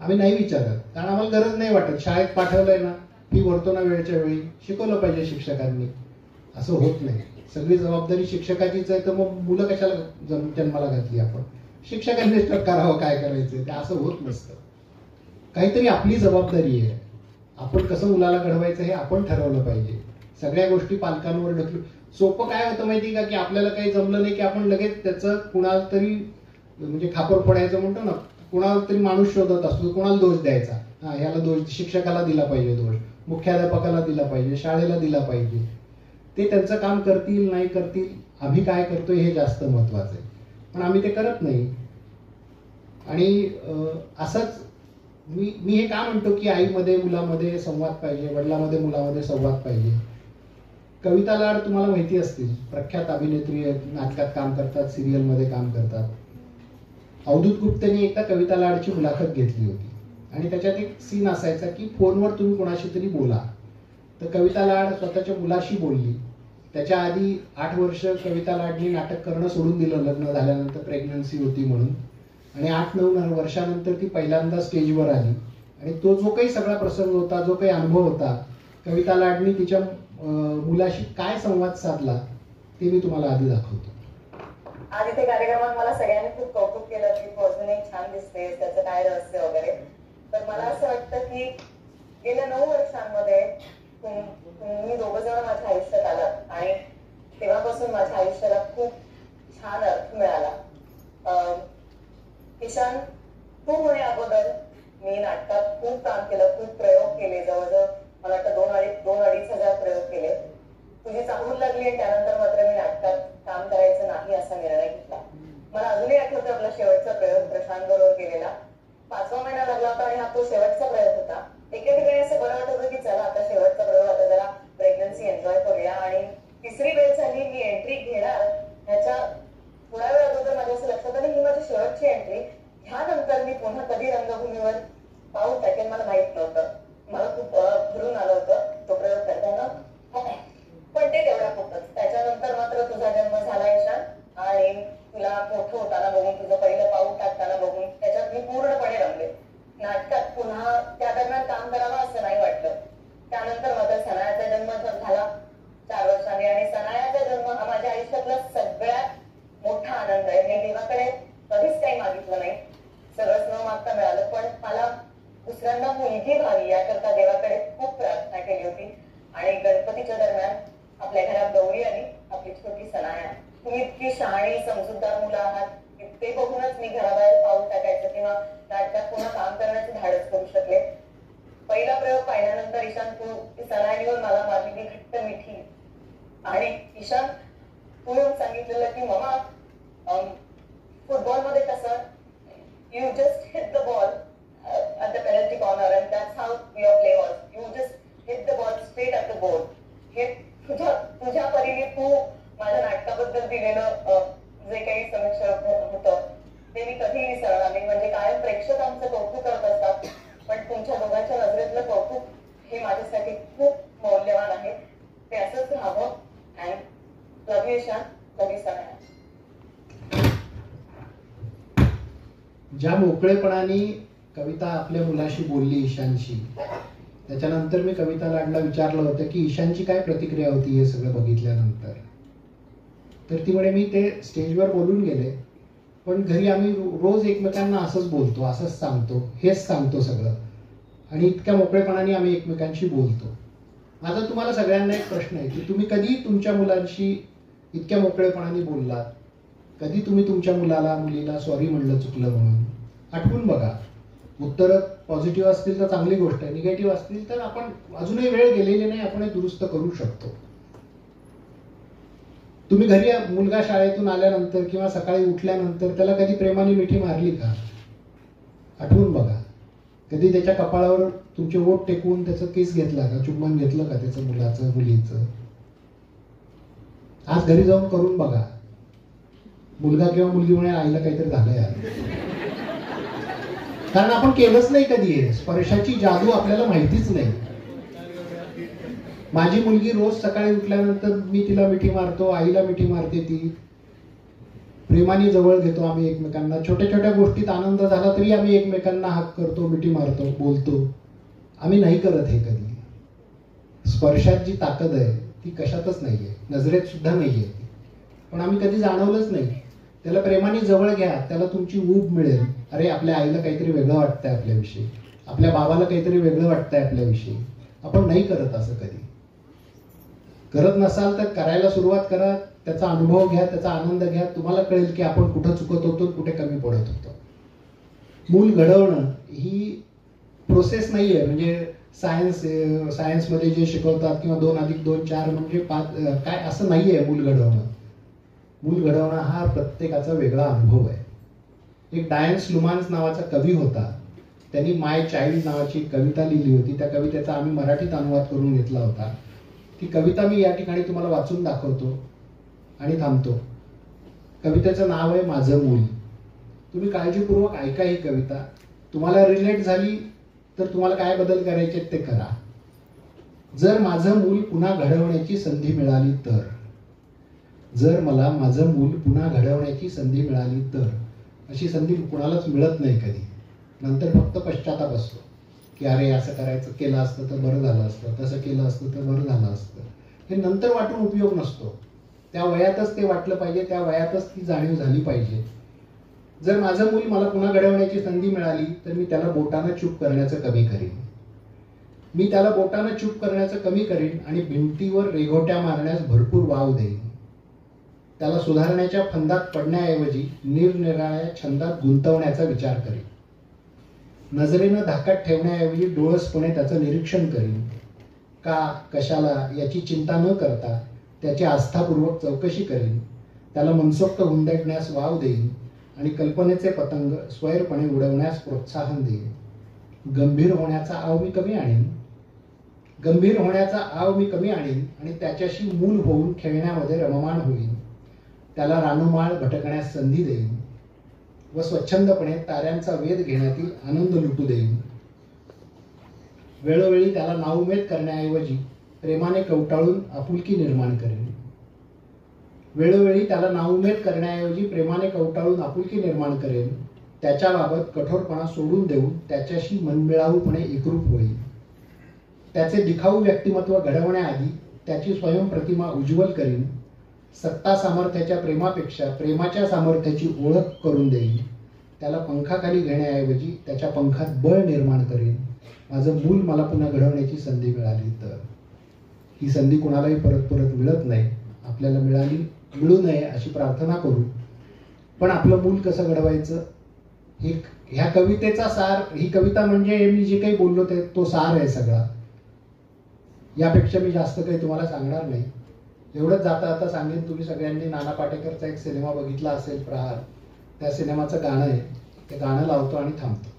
आम्ही नाही विचारत, कारण आम्हाला गरज नाही वाटत. शाळेत पाठवलंय ना, फी भरतो ना वेळच्या वेळी, शिकवलं पाहिजे शिक्षकांनी. असं होत नाही. सगळी जबाबदारी शिक्षकाचीच आहे तर मग मुलं कशाला जन्माला घातली आपण. शिक्षकांनीच करावं काय करायचं, ते असं होत नसतं. काहीतरी आपली जबाबदारी आहे. आपण कसं मुलाला घडवायचं हे आपण ठरवलं पाहिजे. सगळ्या गोष्टी पालकांवर ढकलू. सोपं काय होतं माहिती का की आपल्याला काही जमलं नाही की आपण लगेच त्याचं कुणाला तरी म्हणजे खापर पडायचं म्हणतो ना, कुणाला तरी माणूस शोधत असतो, कुणाला दोष द्यायचा. हा ह्याला दोष, शिक्षकाला दिला पाहिजे दोष, मुख्याध्यापकाला दिला पाहिजे, शाळेला दिला पाहिजे. ते त्यांचं काम करतील नाही करतील, आम्ही काय करतोय हे जास्त महत्वाचं आहे. पण आम्ही ते करत नाही. आणि असंच मी हे का म्हणतो की आईमध्ये मुलामध्ये संवाद पाहिजे, वडिलांमध्ये मुलामध्ये संवाद पाहिजे. कविता लाड तुम्हाला माहिती असतील, प्रख्यात अभिनेत्री आहेत, नाटकात काम करतात, सिरियलमध्ये काम करतात. अवधूत गुप्तेने एकदा कविता लाडची मुलाखत घेतली होती आणि त्याच्यात एक सीन असायचा की फोनवर तुम्ही कोणाशी तरी बोला. तर कविता लाड स्वतःच्या मुलाशी बोलली. त्याच्या आधी 8 वर्ष कविता लाडनी नाटक करणं सोडून दिलं लग्न झाल्यानंतर, प्रेग्नन्सी होती म्हणून. आणि 8-9 वर्षानंतर ती पहिल्यांदा स्टेजवर आली आणि तो जो काही सगळा प्रसंग होता, जो काही अनुभव होता, कविता लाडनी तिच्या मुलाशी काय संवाद साधला ते मी तुम्हाला आधी दाखवतो. आज इथे कार्यक्रमात मला सगळ्यांनी खूप कौतुक केलं की तू अजूनही छान दिसतेस, त्याचं काय रहस्य वगैरे. तर मला असं वाटतं की गेल्या 9 वर्षांमध्ये तुम्ही दोघं जण माझ्या आयुष्यात आलात आणि तेव्हापासून माझ्या आयुष्याला खूप छान अर्थ मिळाला. किशन, तू होणे अगोदर मी नाटकात खूप काम केलं, खूप प्रयोग केले, जवळजवळ मला वाटतं 2-2.5 हजार प्रयोग केले. तुझी चाहूल लागली आणि त्यानंतर मात्र मी नाटकात काम करायचं नाही असा निर्णय घेतला. मला अजूनही आठवतं आपला शेवटचा प्रयोग वर्षांबरोबर केलेला. 5वा महिना लागला होता आणि हा तो शेवटचा प्रयोग होता. एके ठिकाणी असं बरं वाटत होतं की चला आता शेवटचा प्रयोग, आता जरा प्रेग्नन्सी एन्जॉय करूया. आणि तिसरी वेळ झाली, मी एंट्री घेणार. ह्याच्या थोड्या वेळ अगोदर माझ्या असं लक्षात आलं ही माझी शेवटची एंट्री. ह्यानंतर मी पुन्हा कधी रंगभूमीवर पाऊल टाकेल मला माहित नव्हतं. मला खूप भरून आलं होतं तो प्रयोग करताना, पण ते तेवढ्या खूपच. त्याच्यानंतर मात्र तुझा जन्म झाला ईशान, आणि तुला मोठं होताना बघून, तुझं पहिलं पाऊल टाकताना बघून त्याच्यात मी पूर्णपणे रमले. नाटकात पुन्हा त्या दरम्यान काम करावं असं नाही वाटलं. त्यानंतर मात्र सनायाचा जन्म झाला 4 वर्षांनी, आणि सनायाचा जन्म हा माझ्या आयुष्यातला सगळ्यात मोठा आनंद आहे. मी देवाकडे कधीच काही मागितलं नाही, सगळंच न मागता मिळालं. पण मला दुसऱ्यांना मुलगी व्हावी याकरता देवाकडे खूप प्रार्थना केली होती. आणि गणपतीच्या दरम्यान आपल्या घरात गौरी आली, आपली छोटी सनाया. तुम्ही इतकी शहाणी समजूतदार मुलं आहात, ते बघूनच मी घराबाहेर पाऊल टाकायचं किंवा नाटकात पुन्हा काम करण्याचं धाडस करू शकले. पहिला प्रयोग पाहिल्यानंतर ईशान, तू सनाईवर मला मारलेली घट्ट मिठी, आणि ईशान तू येऊन सांगितलेलं की ममा फुटबॉलमध्ये कसं you just hit the ball at the penalty corner and that's how your play was. You just hit the ball straight at the goal. हे तुझ्या परीने तू माझ्या नाटकाबद्दल दिलेलं जे काही समीक्षा होतं ते मी कधी विसरणार नाही. म्हणजे कायम प्रेक्षक आमचं कौतुक करत असतात, पण तुमच्या दोघांच्या नजरेतलं कौतुक हे माझ्यासाठी खूप मौल्यवान आहे. ते असंच राहावं. And love you Ishaan, love you Sanaya. ज्या मोकळेपणाने कविता आपल्या मुलाशी बोलली, ईशानशी, त्याच्यानंतर मी कविता लाडला विचारलं होतं की ईशानची काय प्रतिक्रिया होती हे सगळं बघितल्यानंतर. तर ती म्हणे मी ते स्टेजवर बोलून गेले, पण घरी आम्ही रोज एकमेकांना असंच बोलतो, असंच सांगतो, हेच सांगतो सगळं, आणि इतक्या मोकळेपणाने आम्ही एकमेकांशी बोलतो. माझा तुम्हाला सगळ्यांना एक प्रश्न आहे की तुम्ही कधी तुमच्या मुलांशी इतक्या मोकळेपणाने बोललात? कधी तुम्ही तुमच्या मुलाला मुलीला सॉरी म्हणलं चुकलं म्हणून? आठवून बघा. उत्तरं पॉझिटिव्ह असतील तर चांगली गोष्ट आहे, निगेटिव्ह असतील तर आपण अजूनही वेळ गेलेली नाही, आपण हे दुरुस्त करू शकतो. तुम्ही घरी मुलगा शाळेतून आल्यानंतर किंवा सकाळी उठल्यानंतर त्याला कधी प्रेमाने मिठी मारली का? आठवून बघा. कधी त्याच्या कपाळावर तुमचे ओठ टेकवून त्याचं केस घेतला का? चुंबन घेतलं का त्याचं, मुलाचं मुलीचं? आज घरी जाऊन करून बघा. मुलगा किंवा मुलगी म्हणे आईला काहीतरी झालं यार, कारण आपण केलंच नाही कधी. स्पर्शाची जादू आपल्याला माहितीच नाही. माझी मुलगी रोज सकाळी उठल्यानंतर मी तिला मिठी मारतो, आईला मिठी मारते, ती प्रेमाने जवळ घेतो आम्ही एकमेकांना. छोट्या छोट्या गोष्टीत आनंद झाला तरी आम्ही एकमेकांना हाक करतो, मिठी मारतो, बोलतो. आम्ही नाही करत हे कधी. स्पर्शात जी ताकद आहे ती कशातच नाहीये, नजरेत सुद्धा नाहीये, पण आम्ही कधी जाणवलंच नाही. त्याला प्रेमाने जवळ घ्या, त्याला तुमची ऊब मिळेल. अरे आपल्या आईला काहीतरी वेगळं वाटतंय आपल्याविषयी, आपल्या बाबाला काहीतरी वेगळं वाटतंय आपल्याविषयी. आपण नाही करत असं कधी. करत नसाल तर करायला सुरुवात करा, त्याचा अनुभव घ्या, त्याचा आनंद घ्या. तुम्हाला कळेल की आपण कुठं चुकत होतो, कुठे कमी पडत होतो. मूल घडवणं ही प्रोसेस नाहीये. म्हणजे सायन्समध्ये जे शिकवतात किंवा 2+2 4 म्हणजे 5 काय असं नाहीये मूल घडवणं. मूल घडवणं हा प्रत्येकाचा वेगळा अनुभव आहे. एक डायन स्लुमान्स नावाचा कवी होता, त्यांनी माय चाइल्ड नावाची कविता लिहिली होती. त्या कवितेचा आम्ही मराठीत अनुवाद करून घेतला होता. ती कविता मी या ठिकाणी तुम्हाला वाचून दाखवतो आणि थांबतो. कवितेचं नाव आहे माझं मूल. तुम्ही काळजीपूर्वक ऐका ही कविता. तुम्हाला रिलेट झाली तर तुम्हाला काय बदल करायचे ते करा. जर माझं मूल पुन्हा घडवण्याची संधी मिळाली तर, जर मला माझं मूल पुन्हा घडवण्याची संधी मिळाली तर, अशी संधी कुणालाच मिळत नाही कधी. नंतर फक्त पश्चाताप असतो की अरे असं करायचं, केलं असतं तर बरं झालं असतं, तसं केलं असतं तर बरं झालं असतं. हे नंतर वाटून उपयोग नसतो. त्या वयातच ते वाटलं पाहिजे, त्या वयातच ती जाणीव झाली पाहिजे. जर माझं मूल मला पुन्हा घडवण्याची संधी मिळाली तर मी त्याला बोटानं चूप करण्याचं कमी करीन. मी त्याला बोटानं चूप करण्याचं कमी करीन आणि भिंतीवर रेघोट्या मारण्यास भरपूर वाव देईन. त्याला सुधारण्याच्या फंदात पडण्याऐवजी निरनिराळ्या छंदात गुंतवण्याचा विचार करीन. नजरेनं धाकात ठेवण्याऐवजी डोळसपणे त्याचं निरीक्षण करीन. का, कशाला याची चिंता न करता त्याची आस्थापूर्वक चौकशी करीन. त्याला मनसोक्त हुंदडण्यास वाव देईन आणि कल्पनेचे पतंग स्वैरपणे उडवण्यास प्रोत्साहन देईन. गंभीर होण्याचा आव मी कमी आणीन आणि त्याच्याशी मूल होऊन खेळण्यामध्ये रममाण होईन. त्याला रानोमाळ भटकण्यास संधी देईन व स्वच्छंदपणे ताऱ्यांचा वेध घेण्यातील आनंद लुटू देईन. वेळोवेळी त्याला नाउमेद करण्याऐवजी प्रेमाने कवटाळून आपुलकी निर्माण करेन. त्याच्याबाबत कठोरपणा सोडून देऊन त्याच्याशी मनमिळाऊपणे एकरूप होईल. त्याचे दिखाऊ व्यक्तिमत्व घडवण्याआधी त्याची स्वयंप्रतिमा उज्ज्वल करीन. सत्ता सामर्थ्याच्या प्रेमापेक्षा प्रेमाच्या सामर्थ्याची ओळख करून देईन. त्याला पंखाखाली घेण्याऐवजी त्याच्या पंखात बळ निर्माण करेन. माझं मूल मला पुन्हा घडवण्याची संधी मिळाली तर. ही संधी कोणालाही परत परत मिळत नाही. आपल्याला मिळू नये अशी प्रार्थना करू. पण आपलं मूल कसं घडवायचं, ह्या कवितेचा सार, ही कविता म्हणजे मी जे काही बोललो तो सार आहे सगळा. यापेक्षा मी जास्त काही तुम्हाला सांगणार नाही. एवढंच जाता सांगेन, तुम्ही सगळ्यांनी नाना पाटेकरचा एक सिनेमा बघितला असेल, प्रहार. त्या सिनेमाचं गाणं आहे, ते गाणं लावतो आणि थांबतो.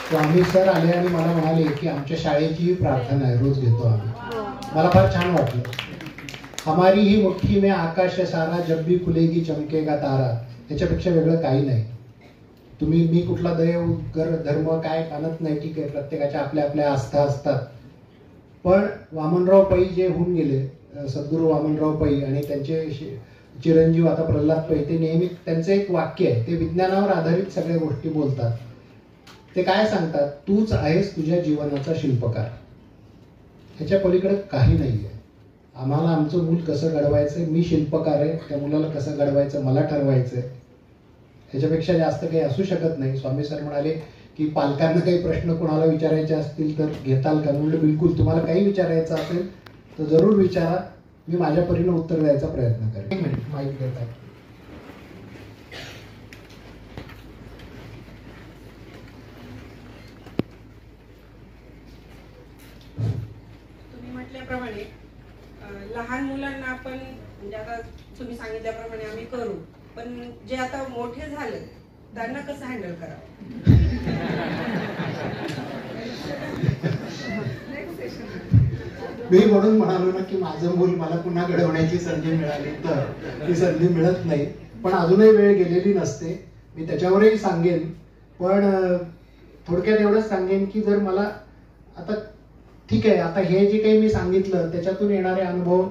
स्वामी सर आले आणि मला म्हणाले की आमच्या शाळेची प्रार्थना आहे, रोज घेतो आम्ही. मला फार छान वाटलं. हमारी ही मुट्ठी में आकाश सारा जब भी खुलेगी चमकेगा तारा. याच्यापेक्षा वेगळं काही नाही. मी कुठला देव धर्म काय मानत नाही, ठीक आहे, प्रत्येकाच्या आपल्या आपल्या आस्था असतात. पण वामनराव पै जे होऊन गेले, सद्गुरू वामनराव पै, आणि त्यांचे चिरंजीव आता प्रल्हाद पै, ते नेहमी त्यांचं एक वाक्य आहे, ते विज्ञानावर आधारित सगळ्या गोष्टी बोलतात. ते काय सांगतात, तूच आहेस तुझ्या जीवनाचा शिल्पकार. ह्याच्या पलीकडे काही नाहीये. आम्हाला आमचं मूल कसं घडवायचंय, मी शिल्पकार आहे, त्या मुलाला कसं घडवायचं मला ठरवायचंय. ह्याच्यापेक्षा जास्त काही असू शकत नाही. स्वामी सर म्हणाले की पालकांना काही प्रश्न कोणाला विचारायचे असतील तर घेताल का. म्हणजे बिलकुल, तुम्हाला काही विचारायचं असेल तर जरूर विचारा, मी माझ्या परीने उत्तर द्यायचा प्रयत्न करेन. एक मिनिट, माईक देत आहे. तुम्ही म्हटल्याप्रमाणे लहान मुलांना आपण, म्हणजे आता तुम्ही सांगितल्याप्रमाणे आम्ही करू, पण जे आता मोठे झाले त्यांना कसं हँडल करावं. मी म्हणून म्हणालो ना की माझं मूल मला पुन्हा घडवण्याची संधी मिळाली तर. ती संधी मिळत नाही, पण अजूनही वेळ गेलेली नसते. मी त्याच्यावरही सांगेन. पण थोडक्यात एवढंच सांगेन की जर मला आता ठीक आहे, आता हे जे काही मी सांगितलं त्याच्यातून येणारे अनुभव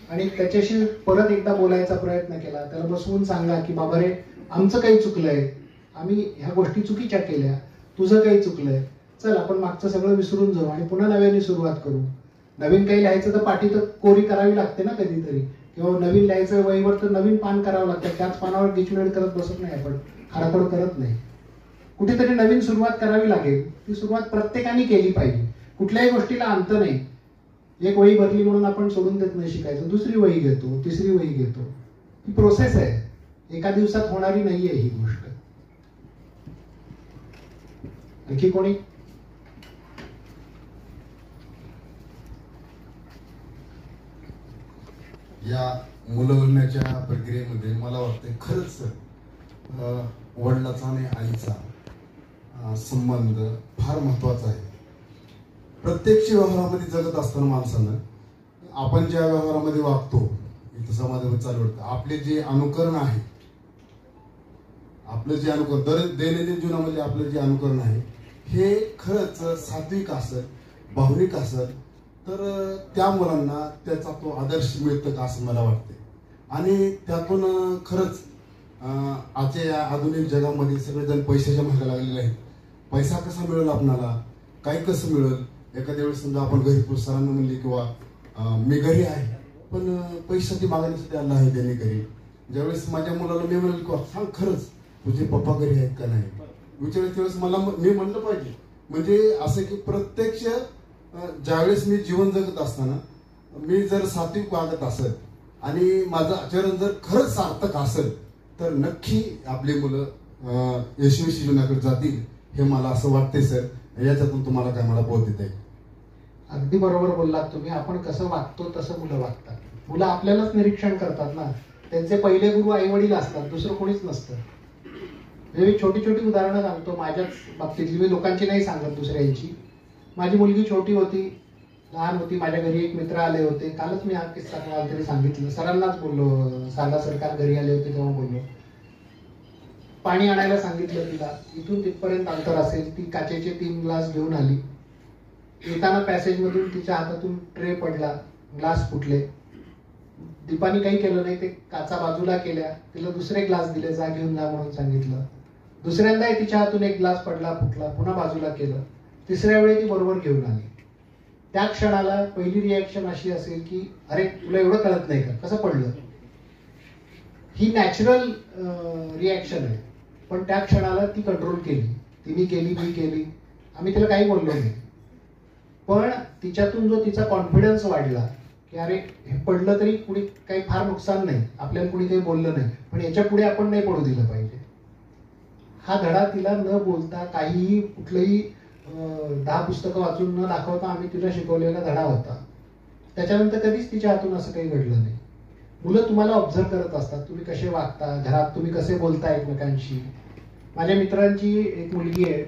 आणि त्याच्याशी परत एकदा बोलायचा प्रयत्न केला, त्याला बसवून सांगा की बाबा रे आमचं काही चुकलंय, आम्ही ह्या गोष्टी चुकीच्या केल्या, तुझं काही चुकलंय, चल आपण मागचं सगळं विसरून जाऊ आणि पुन्हा नव्याने सुरुवात करू. नवीन काही लिहायचं तर पाठी तर कोरी करावी लागते ना कधीतरी, किंवा नवीन लिहायचं वहीवर तर नवीन पान करावं लागतं. त्याच पानावर गिचमेड करत बसत नाही आपण, खाडाखोड करत नाही. कुठेतरी नवीन सुरुवात करावी लागेल. ती सुरुवात प्रत्येकाने केली पाहिजे. कुठल्याही गोष्टीला अंत नाही. एक वही भरली म्हणून आपण सोडून देत नाही शिकायचं, दुसरी वही घेतो, तिसरी वही घेतो. ही प्रोसेस आहे, एका दिवसात होणारी नाहीये ही गोष्ट. आणखी कोणी? या मुलं होण्याच्या प्रक्रियेमध्ये मला वाटतं खरंच वडिलाचा आणि आईचा संबंध फार महत्वाचा आहे. प्रत्यक्ष व्यवहारामध्ये जगत असताना माणसानं आपण ज्या व्यवहारामध्ये वागतो, इथं समाजामध्ये चालू होतं, आपले जे अनुकरण आहे, आपलं जे अनुकरण दैनंदिन जीवनामध्ये आपलं जे अनुकरण आहे हे खरंच सात्विक असेल, भावनिक असेल तर त्या मुलांना त्याचा तो आदर्श मिळतो का असं मला वाटते. आणि त्यातून खरंच आजच्या या आधुनिक जगामध्ये सगळेजण पैशाच्या मागे लागलेले आहेत. पैसा कसा मिळेल आपणाला, काय कसं मिळेल. एखाद्या वेळेस समजा आपण घरी सरांना म्हणले किंवा मी घरी आहे पण पैशाची मागण्यासाठी आला आहे त्यांनी घरी. ज्यावेळेस माझ्या मुलाला मी म्हणेल किंवा सांग खरंच तुझे पप्पा घरी आहेत का नाही, विचारायच्या वेळेस मला मी म्हणलं पाहिजे. म्हणजे असं की प्रत्यक्ष ज्यावेळेस मी जीवन जगत असताना मी जर सात्विक वागत असेल आणि माझं आचरण जर खरंच सार्थक असेल तर नक्की आपली मुलं यशस्वी जीवनाकडे जातील हे मला असं वाटते सर. याच्यातून तुम्हाला काय मला बोध देता येईल? अगदी बरोबर बोललात तुम्ही. आपण कसं वागतो तसं मुलं वागतात. मुलं आपल्यालाच निरीक्षण करतात ना. त्यांचे पहिले गुरु आई वडील असतात, दुसरं कोणीच नसतं. मी छोटी छोटी उदाहरणं सांगतो माझ्याच बाबतीतली, मी लोकांची नाही सांगत दुसऱ्यांची. माझी मुलगी छोटी होती, लहान होती, माझ्या घरी एक मित्र आले होते. कालच मी हा किस्सा कोणाला तरी सांगितलं, सरांनाच बोललो, साला सरकार घरी आले होते तेव्हा बोललो. पाणी आणायला सांगितलं तिला, इथून तिथपर्यंत अंतर असेल, ती काचेचे 3 ग्लास घेऊन आली. येताना पॅसेज मधून तिच्या हातातून ट्रे पडला, ग्लास फुटले. दीपानी काही केलं नाही, ते काचा बाजूला केल्या, तिला दुसरे ग्लास दिले, जा घेऊन जा म्हणून सांगितलं. दुसऱ्यांदाही तिच्या हातून एक ग्लास पडला, फुटला, पुन्हा बाजूला केलं. तिसऱ्या वेळी ती बरोबर घेऊन आली. त्या क्षणाला पहिली रिॲक्शन अशी असेल की अरे तुला एवढं कळत नाही का, कसं पडलं. ही नॅचरल रिॲक्शन आहे. पण त्या क्षणाला ती कंट्रोल केली, तिने केली, मी केली, आम्ही तिला काही बोललो नाही. पण तिच्यातून जो तिचा कॉन्फिडन्स वाढला की अरे हे पडलं तरी कुणी काही फार नुकसान नाही, आपल्याला कुणी काही बोललं नाही, पण याच्या पुढे आपण नाही पडू दिलं पाहिजे. हा धडा तिला न बोलता काहीही कुठलंही 10 पुस्तकं वाचून न दाखवता आम्ही तिला शिकवलेला धडा होता. त्याच्यानंतर कधीच तिच्या हातून असं काही घडलं नाही. मुलं तुम्हाला ऑब्झर्व करत असतात, तुम्ही कसे वागता घरात, तुम्ही कसे बोलता एकमेकांशी. माझ्या मित्रांची एक मुलगी आहे,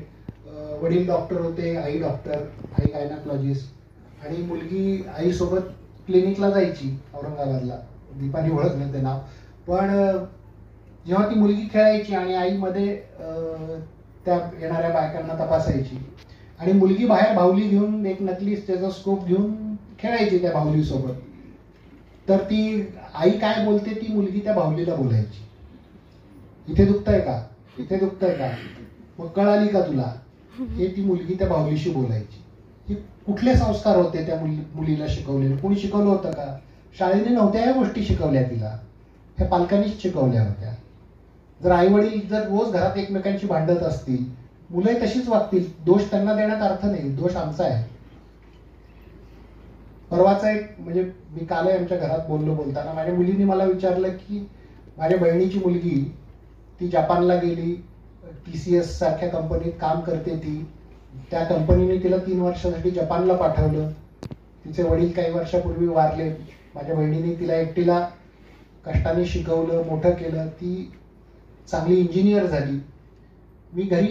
वडील डॉक्टर होते, आई डॉक्टर, आई गायनाकॉलॉजिस्ट, आणि मुलगी आईसोबत क्लिनिकला जायची औरंगाबादला. दीपानी ओळखलं ते नाव. पण जेव्हा ती मुलगी खेळायची आणि आईमध्ये त्या येणाऱ्या बायकांना तपासायची आणि मुलगी बाहेर बाहुली घेऊन एक नकली स्टेथोस्कोप घेऊन खेळायची त्या बाहुली सोबत, तर ती आई काय बोलते ती मुलगी त्या बाहुलीला बोलायची, इथे दुखतंय का, इथे दुखतंय का, मग कळाली का तुला, हे ती मुलगी त्या बाहुलीशी बोलायची. ही कुठले संस्कार होते त्या मुलीला शिकवलेले, कोणी शिकवलं होतं का? शाळेने नव्हत्या या गोष्टी शिकवल्या तिला, ह्या पालकांनीच शिकवल्या होत्या. जर आई वडील जर रोज घरात एकमेकांशी भांडत असतील, मुलं तशीच वागतील. दोष त्यांना देण्यात अर्थ नाही, दोष आमचा आहे. परवाचा एक म्हणजे मी काल आमच्या घरात बोलताना माझ्या मुलीने मला विचारलं की माझ्या बहिणीची मुलगी ती जपानला गेली, TCS सारख्या कंपनीत काम करते ती, त्या कंपनीने तिला 3 वर्षासाठी जपानला पाठवलं. तिचे वडील काही वर्षापूर्वी वारले. माझ्या बहिणीने तिला एकटीला कष्टाने शिकवलं, मोठं केलं, ती चांगली इंजिनियर झाली. मी घरी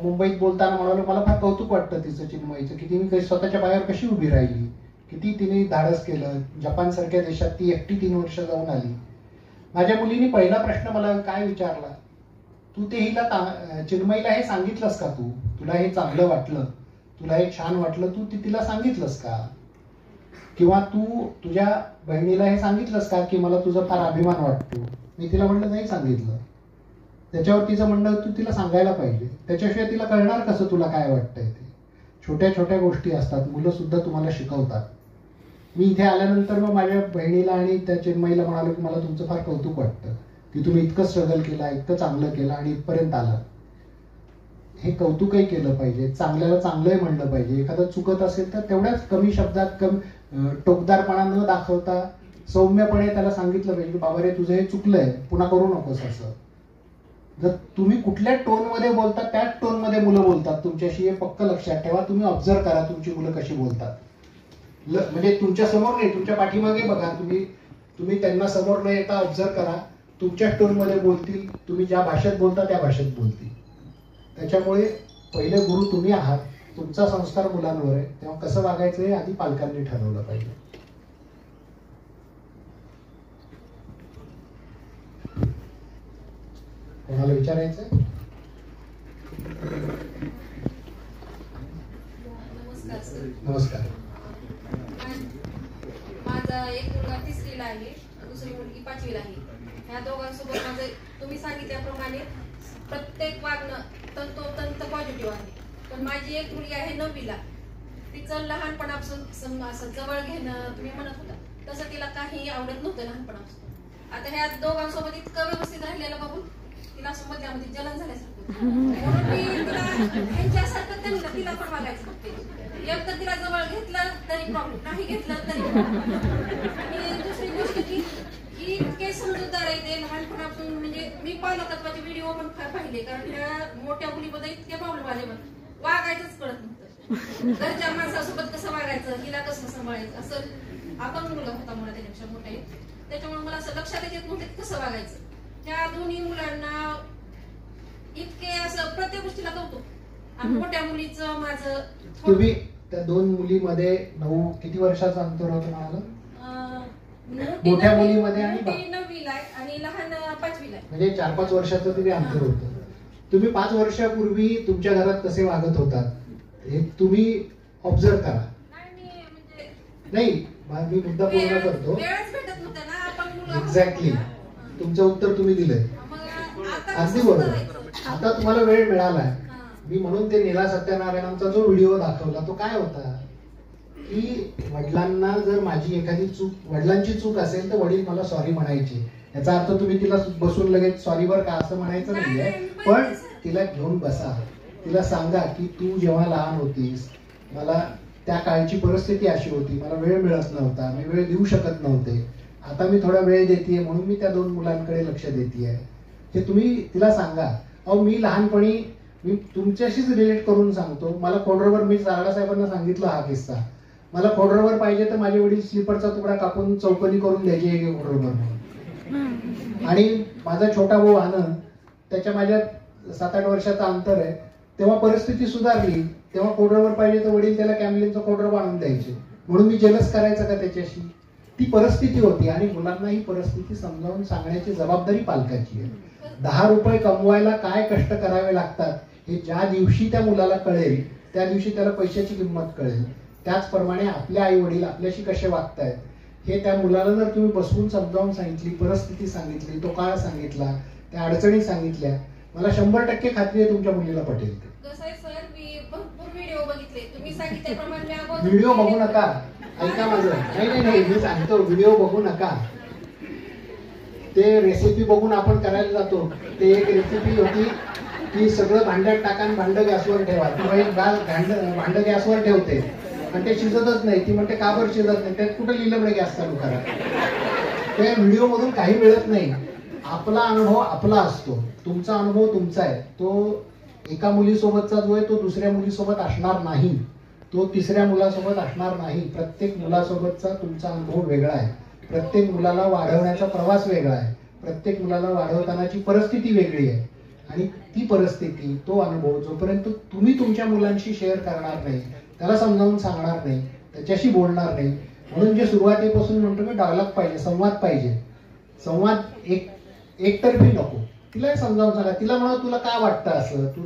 मुंबईत बोलताना म्हणालो मला फार कौतुक वाटतं तिचं, चिन्मयीचं, की तिने स्वतःच्या पायावर कशी उभी राहिली, किती तिने धाडस केलं. जपान सारख्या देशात ती एकटी 3 वर्ष जाऊन आली. माझ्या मुलीने पहिला प्रश्न मला काय विचारला तू ते हिला चिन्मयीला हे सांगितलंस का? तुला हे चांगलं वाटलं, तुला हे छान वाटलं, तू तिला सांगितलंस का? किंवा तू तुझ्या बहिणीला हे सांगितलंस का की मला तुझा फार अभिमान वाटतो? मी तिला म्हणलं नाही सांगितलं. त्याच्यावर तिचं म्हणणं तू तिला सांगायला पाहिजे, त्याच्याशिवाय तिला कळणार कसं तुला काय वाटतंय ते. छोट्या छोट्या गोष्टी असतात, मुलं सुद्धा तुम्हाला शिकवतात. मी इथे आल्यानंतर मग माझ्या बहिणीला आणि त्या चिन्मयीला म्हणालो की मला तुमचं फार कौतुक वाटतं की तुम्ही इतकं स्ट्रगल केला, इतकं चांगलं केलं आणि इथपर्यंत आला. हे कौतुकही केलं पाहिजे, चांगल्याला चांगलंही म्हणलं पाहिजे. एखादं चुकत असेल तर तेवढ्याच कमी शब्दात, टोकदारपणा न दाखवता सौम्यपणे त्याला सांगितलं पाहिजे की बाबा रे तुझं हे चुकलंय, पुन्हा करू नकोस असं. जर तुम्ही कुठल्या टोनमध्ये बोलता त्याच टोनमध्ये मुलं बोलतात तुमच्याशी, हे पक्क लक्षात ठेवा. तुम्ही ऑब्झर्व करा तुमची मुलं कशी बोलतात. म्हणजे तुमच्या समोर नाही, तुमच्या पाठीमागे बघा. तुम्ही त्यांना समोर न येता ऑब्झर्व करा. तुमच्याच टोनमध्ये बोलतील, तुम्ही ज्या भाषेत बोलता त्या भाषेत बोलतील. त्याच्यामुळे पहिले गुरु तुम्ही आहात, तुमचा संस्कार मुलांवर आहे. तेव्हा कसं वागायचं हे आधी पालकांनी ठरवलं पाहिजे. कोणाला विचारायचं? नमस्कार सर. नमस्कार. माझा एक मुलगा 3रीला आहे, दुसरी मुलगी 5वीला आहे. ह्या दोघांसोबत माझं तुम्ही सांगितल्याप्रमाणे प्रत्येक वागणं तंतोतंत पॉझिटिव्ह आहे. पण माझी एक मुलगी आहे 9वीला. तिचं लहानपणापासून असं जवळ घेणं तुम्ही म्हणत होता तसं तिला काही आवडत नव्हतं लहानपणापासून. आता ह्या दोघांसोबत इतकं व्यवस्थित राहिलेलं बघून तिला असं मध्यामध्ये जलन झाल्यासारखं. म्हणून मी तिला ह्यांच्यासारखं त्यांना तिला पण वागायचं बघते. एक तर तिला जवळ घेतलं तरी प्रॉब्लेम, नाही घेतलं तरी प्रॉब्लेम. आणि दुसरी गोष्ट की इतके समजूतदार आहे ते लहानपणापासून. म्हणजे मी पालकत्वाचे व्हिडिओ पण पाहिले, कारण ह्या मोठ्या मुलीमध्ये इतके प्रॉब्लेम आले, पण वागायचंच कळत नव्हतं. घरच्या माणसासोबत कसं वागायचं, हिला कसं सांभाळायचं, असं आपण मुलं होता मला त्याच्यापेक्षा मोठे. त्याच्यामुळे मला असं लक्षात येत नव्हतं कसं वागायचं. त्या दोन्ही मुलांना इतके असं प्रत्येक गोष्टीला कौतुक. आणि मोठ्या मुलीचं माझं तुम्ही त्या दोन मुलीमध्ये किती वर्षाचं अंतर होतं म्हणाला? मोठ्या मुलीमध्ये आणि 9वीला आणि लहान 5वीला, म्हणजे 4-5 वर्षाचं तरी अंतर होतं. तुम्ही 5 वर्षापूर्वी तुमच्या घरात कसे वागत होतात हे तुम्ही ऑब्झर्व करा. नाही मी मुद्दा पूर्ण करतो. एक्झॅक्टली तुमचं उत्तर तुम्ही दिलंय, अगदी बरोबर. आता तुम्हाला वेळ मिळालाय. मी म्हणून ते नीला सत्यनारायणांचा जो व्हिडिओ दाखवला तो काय होता की वडिलांना जर माझी एखादी वडिलांची चूक असेल तर वडील मला सॉरी म्हणायचे. याचा अर्थ तुम्ही तिला बसून लगेच सॉरी बर का असं म्हणायचं नाहीये, पण तिला घेऊन बसा. तिला सांगा की तू जेव्हा लहान होतीस मला त्या काळची परिस्थिती अशी होती, मला वेळ मिळत नव्हता, मी वेळ देऊ शकत नव्हते. आता मी थोडा वेळ देतेय म्हणून मी त्या 2 मुलांकडे लक्ष देतेय. हे तुम्ही तिला सांगा. अहो मी लहानपणी मी तुमच्याशीच रिलेट करून सांगतो. मला खोडरबर, मी सारडा साहेबांना सांगितलं हा किस्सा. मला खोडरबर पाहिजे तर माझे वडील स्लीपरचा तुकडा कापून चौकनी करून द्यायचे एक खोडरबर म्हणून. आणि माझा छोटा भाऊ आनंद, त्याच्या माझ्या 7-8 वर्षाचं अंतर आहे. तेव्हा परिस्थिती सुधारली, तेव्हा खोडरबर पाहिजे तर वडील त्याला कॅमलिनचा खोडरबर आणून द्यायचे. म्हणून मी जेलस करायचं का त्याच्याशी? ती परिस्थिती होती. आणि मुलांना ही परिस्थिती समजावून सांगण्याची जबाबदारी पालकाची आहे. 10 रुपये कमवायला काय कष्ट करावे लागतात हे ज्या दिवशी त्या मुलाला कळेल त्या दिवशी त्याला पैशाची किंमत कळेल. त्याचप्रमाणे आपले आई वडील आपल्याशी कसे वागतायत हे त्या मुलाला जर तुम्ही बसवून समजावून सांगितली, परिस्थिती सांगितली, तो काळ सांगितला, त्या अडचणी सांगितल्या, मला 100% खात्री आहे तुमच्या मुलीला पटेल. व्हिडिओ बघू नका, ऐका माझं. नाही मी सांगतो व्हिडिओ बघू नका. ते रेसिपी बघून आपण करायला जातो. ते एक रेसिपी होती की सगळं भांड्यात टाका आणि भांडं गॅसवर ठेवा. ती एक भांडं गॅसवर ठेवते आणि ते शिजतच नाही. ती म्हणते का बरं शिजत नाही? त्यात कुठं लिहिलं म्हणजे गॅस चालू करा. त्या व्हिडिओ मधून काही मिळत नाही. आपला अनुभव आपला असतो, तुमचा अनुभव तुमचा आहे. तो एका मुलीसोबतचा जो आहे तो दुसऱ्या मुलीसोबत असणार नाही, तो तिसऱ्या मुलासोबत असणार नाही. प्रत्येक मुलासोबतचा तुमचा अनुभव वेगळा आहे. प्रत्येक मुलाला वाढवण्याचा प्रवास वेगळा आहे. प्रत्येक मुलाला वाढवतानाची परिस्थिती वेगळी आहे. आणि ती परिस्थिती, तो अनुभव जोपर्यंत तुम्ही तुमच्या मुलांशी शेअर करणार नाही, त्याला समजावून सांगणार नाही, त्याच्याशी बोलणार नाही. म्हणून जे सुरुवातीपासून म्हणतो मी, डायलॉग पाहिजे, संवाद पाहिजे. संवाद एकतर्फी नको. तिला समजावून सांगा. तिला म्हणा तुला काय वाटतं असं, तू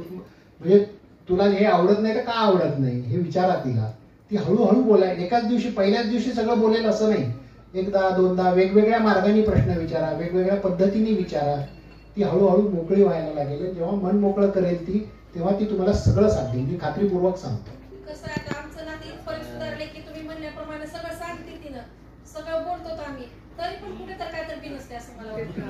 म्हणजे तुला हे आवडत नाही तर का आवडत नाही हे विचारा तिला. ती हळूहळू बोलाय. एकाच दिवशी पहिल्याच दिवशी सगळं बोलेल असं नाही. एकदा दोनदा वेगवेगळ्या मार्गाने प्रश्न विचारा, वेगवेगळ्या पद्धतीने विचारा. ती हळूहळू मोकळी व्हायला लागेल. जेव्हा मन मोकळं करेल ती, तेव्हा ती तुम्हाला सगळं सांगेल. मी खात्रीपूर्वक सांगतो. कसं आहे आता आमचं नाते इथपर्यंत सुधारले की तुम्ही म्हणल्याप्रमाणे सगळं सांगते तिनं, सगळं बोलतो आम्ही, तरी पण कुठे तर काय तर बिनसते असं मला वाटतं.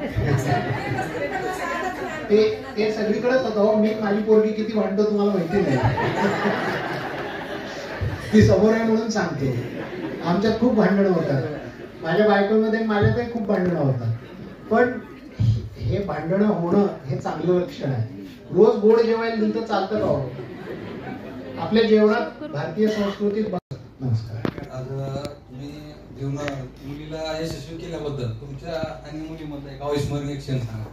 ते सगळीकडेच होतं. मी माझी पोरगी किती भांडतो तुम्हाला माहिती नाही. ती समोर आहे म्हणून सांगते. आमच्यात खूप भांडणं होतात. माझ्या बायकोमध्ये माझ्यातही खूप भांडणं होतात. पण हे भांडणं होणं हे चांगलं लक्षण आहे. रोज गोड जेवायला दिलं तर चालतं का हो? आपल्या जेवणात भारतीय संस्कृतीत. नमस्कार. आज तुम्ही मुलीला यशस्वी केल्याबद्दल तुमच्या आणि मुलीमधला एक अविस्मरणीय क्षण सांगा.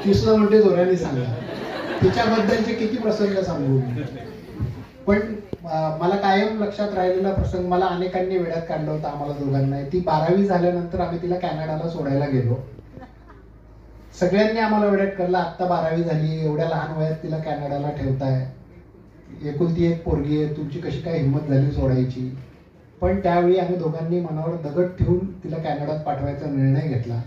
कृष्ण म्हणते जोराने सांगा. तिच्याबद्दलचे किती प्रसंग सांगू. पण मला कायम लक्षात राहिलेला प्रसंग, मला अनेकांनी वेड्यात काढलं होतं आम्हाला दोघांना. ती 12वी झाल्यानंतर आम्ही तिला कॅनडाला सोडायला गेलो. सगळ्यांनी आम्हाला वेड्यात काढलं. आत्ता 12वी झाली, एवढ्या लहान वयात तिला कॅनडाला ठेवताय, एकुलती एक पोरगी आहे, तुमची कशी काय हिंमत झाली सोडायची. पण त्यावेळी आम्ही दोघांनी मनावर दगड ठेवून तिला कॅनडात पाठवायचा निर्णय घेतला.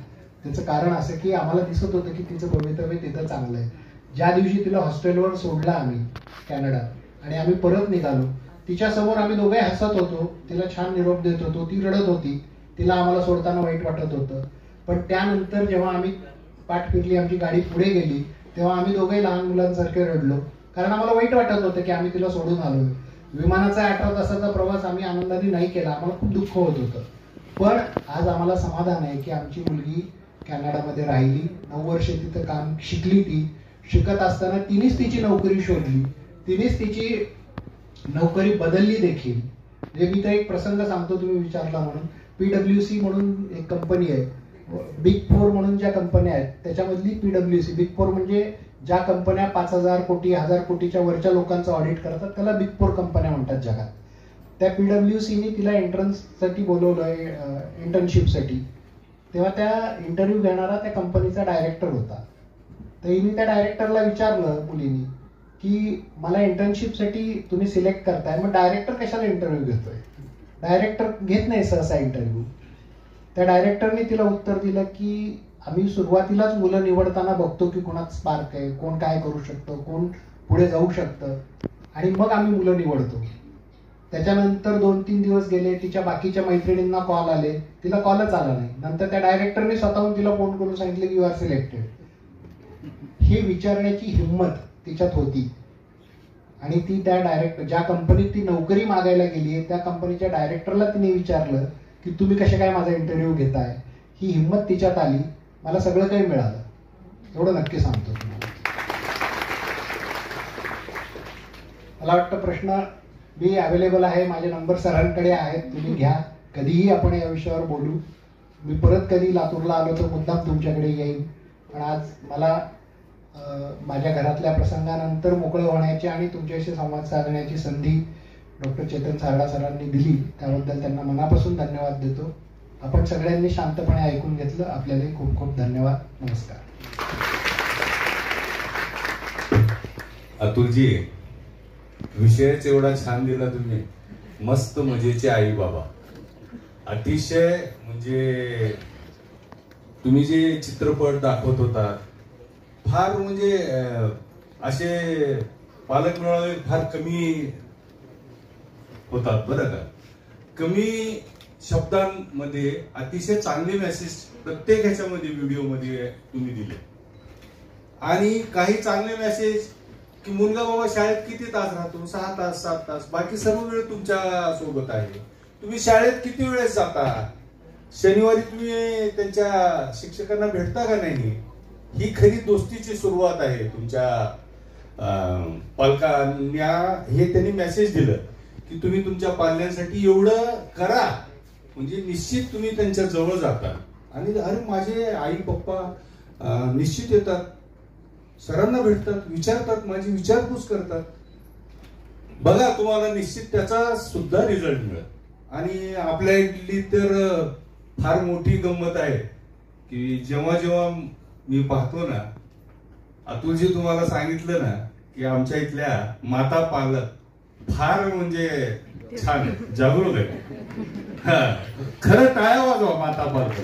त्याचं कारण असं की आम्हाला दिसत होतं की तिचं भवितव्य तिथं चांगलं आहे. ज्या दिवशी तिला हॉस्टेलवर सोडला आम्ही कॅनडात आणि आम्ही परत निघालो, तिच्यासमोर आम्ही दोघे हसत होतो, तिला छान निरोप देत होतो. ती रडत होती. तिला आम्हाला सोडताना वाईट वाटत होतं. पण त्यानंतर जेव्हा आम्ही पाठ फिरली, आमची गाडी पुढे गेली, तेव्हा आम्ही दोघे लहान मुलांसारखे रडलो. कारण आम्हाला वाईट वाटत होतं की आम्ही तिला सोडून आलोय. विमानाचा 18 तासाचा प्रवास आम्ही आनंदाने नाही केला. आम्हाला खूप दुःख होत होतं. पण आज आम्हाला समाधान आहे की आमची मुलगी कॅनडामध्ये राहिली, 9 वर्ष तिथं काम शिकली. ती शिकत असताना तिनेच तिची नोकरी शोधली, तिनेच तिची नोकरी बदलली देखील. म्हणजे मी तर एक प्रसंग सांगतो, तुम्ही विचारला म्हणून. PwC म्हणून एक कंपनी आहे, बिग 4 म्हणून ज्या कंपन्या आहेत त्याच्यामधली PwC. बिग 4 म्हणजे ज्या कंपन्या 5,000 कोटी 1,000 कोटीच्या वरच्या लोकांचं ऑडिट करतात त्याला बिग 4 कंपन्या म्हणतात जगात. त्या PwCने तिला एंट्रन्ससाठी बोलवलंय, इंटर्नशिपसाठी. तेव्हा त्या इंटरव्ह्यू घेणारा त्या कंपनीचा डायरेक्टर होता. तर हिने त्या डायरेक्टरला विचारलं मुलीनी की मला इंटर्नशिपसाठी तुम्ही सिलेक्ट करताय, मग डायरेक्टर कशाला इंटरव्ह्यू घेतोय? डायरेक्टर घेत नाही सहसा इंटरव्ह्यू. त्या डायरेक्टरने तिला उत्तर दिलं की आम्ही सुरुवातीलाच मुलं निवडताना बघतो की कोणात स्पार्क आहे, कोण काय करू शकतं, कोण पुढे जाऊ शकतं, आणि मग आम्ही मुलं निवडतो. त्याच्यानंतर 2-3 दिवस गेले, तिच्या बाकीच्या मैत्रिणींना कॉल आले, तिला कॉलच आला नाही. नंतर त्या डायरेक्टरने स्वतःहून तिला फोन करून सांगितलं की यू आर सिलेक्टेड. ही विचारण्याची हिंमत तिच्यात होती. आणि ती त्या डायरेक्टर, ज्या कंपनीत ती नोकरी मागायला गेली त्या कंपनीच्या डायरेक्टरला तिने विचारलं की तुम्ही कसे काय माझा इंटरव्ह्यू घेताय. ही हिंमत तिच्यात आली. मला सगळं काही मिळालं, एवढं नक्की सांगतो तुम्हाला. मला वाटतं प्रश्न मी अवेलेबल आहे, माझे नंबर सरांकडे आहेत, तुम्ही घ्या. कधीही आपण या विषयावर बोलू. मी परत कधी लातूरला आलो तर मुद्दाम तुमच्याकडे येईन. पण आज मला माझ्या घरातल्या प्रसंगानंतर मोकळं होण्याची आणि तुमच्याशी संवाद साधण्याची संधी डॉक्टर चेतन सारडा सरांनी दिली, त्याबद्दल त्यांना मनापासून धन्यवाद देतो. आपण सगळ्यांनी शांतपणे ऐकून घेतलं, आपल्याला खूप खूप धन्यवाद. नमस्कार. अतुलजी, विषयच एवढा छान दिला तुम्ही. मस्त मजेचे आई बाबा. अतिशय म्हणजे तुम्ही जे चित्रपट दाखवत होता फार म्हणजे असे पालक मेळावे फार कमी होतात बरं का. कमी शब्दांमध्ये अतिशय चांगले मेसेज प्रत्येक ह्याच्यामध्ये व्हिडिओमध्ये तुम्ही दिले. आणि काही चांगले मेसेज की मुलगा बाबा शाळेत किती तास राहतो, 6 तास 7 तास, बाकी सर्व वेळ तुमच्या सोबत आहे. तुम्ही शाळेत किती वेळेस जाता, शनिवारी तुम्ही त्यांच्या शिक्षकांना भेटता का नाही. ही खरी दोस्तीची सुरुवात आहे. तुमच्या पालकांना हे त्यांनी मेसेज दिलं की तुम्ही तुमच्या पाल्यांसाठी एवढं करा, म्हणजे निश्चित तुम्ही त्यांच्या जवळ जाता. आणि अरे माझे आई पप्पा निश्चित येतात, सरांना भेटतात, विचारतात, माझी विचारपूस करतात. बघा तुम्हाला निश्चित त्याचा सुद्धा रिझल्ट मिळेल. आणि आपल्या इथली तर फार मोठी गंमत आहे की जेव्हा जेव्हा मी पाहतो ना, अतुलजी तुम्हाला सांगितलं ना की आमच्या इथल्या माता पालक फार म्हणजे छान जागरूक आहे. खरं टाळ्या वाजवा माता पालक.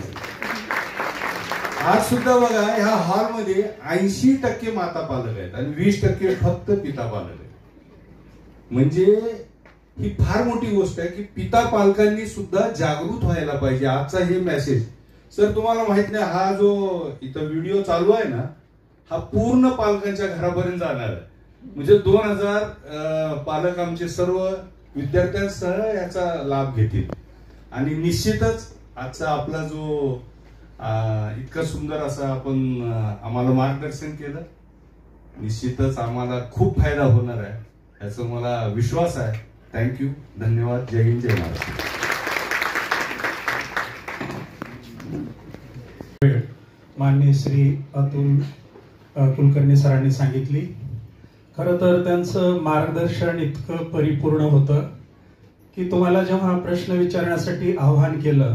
आज सुद्धा बघा ह्या हॉलमध्ये 80% माता पालक आहेत आणि 20% फक्त पिता पालक आहेत. म्हणजे ही फार मोठी गोष्ट आहे की पिता पालकांनी सुद्धा जागृत व्हायला पाहिजे. आजचा हे मेसेज सर तुम्हाला माहित नाही, हा जो इथं व्हिडिओ चालू आहे ना, हा पूर्ण पालकांच्या घरापर्यंत जाणार आहे. म्हणजे 2000 पालक आमचे सर्व विद्यार्थ्यांसह याचा लाभ घेतील. आणि निश्चितच आजचा आपला जो इतकं सुंदर असं आपण आम्हाला मार्गदर्शन केलं, निश्चितच आम्हाला खूप फायदा होणार आहे याचा मला विश्वास आहे. थँक्यू, धन्यवाद. जय हिंद, जय महाराष्ट्र. माननीय श्री अतुल कुलकर्णी सरांनी सांगितली. खरं तर त्यांचं मार्गदर्शन इतकं परिपूर्ण होतं की तुम्हाला जेव्हा प्रश्न विचारण्यासाठी आवाहन केलं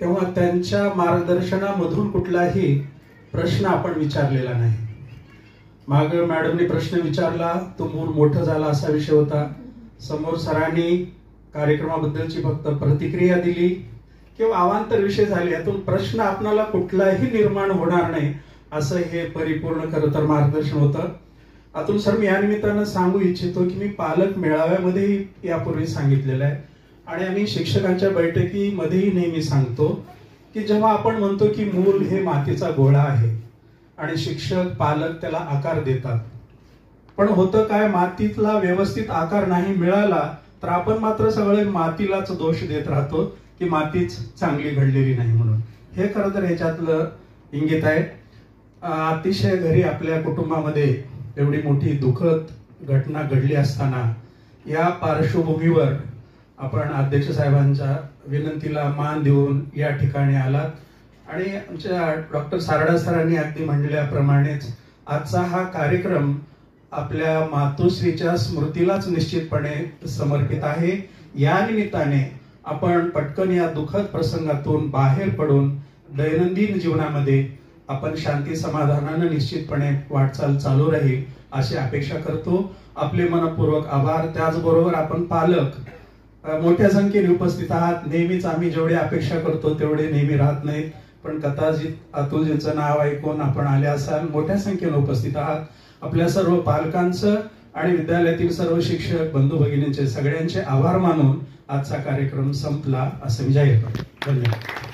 तेव्हा त्यांच्या मार्गदर्शनामधून कुठलाही प्रश्न आपण विचारलेला नाही. माग मॅडमने प्रश्न विचारला, तो मूल मोठं झाला असा विषय होता. समोर सरांनी कार्यक्रमाबद्दलची फक्त प्रतिक्रिया दिली किंवा अवांतर विषय झाले, यातून प्रश्न आपणाला कुठलाही निर्माण होणार नाही असं हे परिपूर्ण खरं तर मार्गदर्शन होतं. अतुल सर, मी या निमित्तानं सांगू इच्छितो की मी पालक मेळाव्यामध्येही यापूर्वी सांगितलेलं आहे आणि आम्ही शिक्षकांच्या बैठकीमध्येही नेहमी सांगतो की जेव्हा आपण म्हणतो की मूल हे मातीचा गोळा आहे आणि शिक्षक पालक त्याला आकार देतात, पण होतं काय, मातीतला व्यवस्थित आकार नाही मिळाला तर आपण मात्र सगळे मातीलाच दोष देत राहतो की मातीच चांगली घडलेली नाही म्हणून. हे खरं तर ह्याच्यातलं इंगित आहे. अतिशय घरी आपल्या कुटुंबामध्ये एवढी मोठी दुःखद घटना घडली असताना या पार्श्वभूमीवर आपण अध्यक्ष साहेबांच्या विनंतीला मान देऊन या ठिकाणी आलात आणि आमच्या डॉक्टर सारडा सरांनी अगदी म्हणल्याप्रमाणेच आजचा हा कार्यक्रम आपल्या मातोश्रीच्या स्मृतीलाच निश्चितपणे समर्पित आहे. या निमित्ताने आपण पटकन या दुःखद प्रसंगातून बाहेर पडून दैनंदिन जीवनामध्ये आपण शांती समाधानाने निश्चितपणे वाटचाल चालू राहील अशी अपेक्षा करतो. आपले मनपूर्वक आभार. त्याचबरोबर आपण पालक मोठ्या संख्येने उपस्थित आहात. नेहमीच आम्ही जेवढी अपेक्षा करतो तेवढे नेहमी राहत नाहीत, पण कदाचित अतुलजींचं नाव ऐकून आपण आले असाल. मोठ्या संख्येने उपस्थित आहात. आपल्या सर्व पालकांचं आणि विद्यालयातील सर्व शिक्षक बंधू भगिनींचे सगळ्यांचे आभार मानून आजचा कार्यक्रम संपला असं मी जाहीर करतो. धन्यवाद.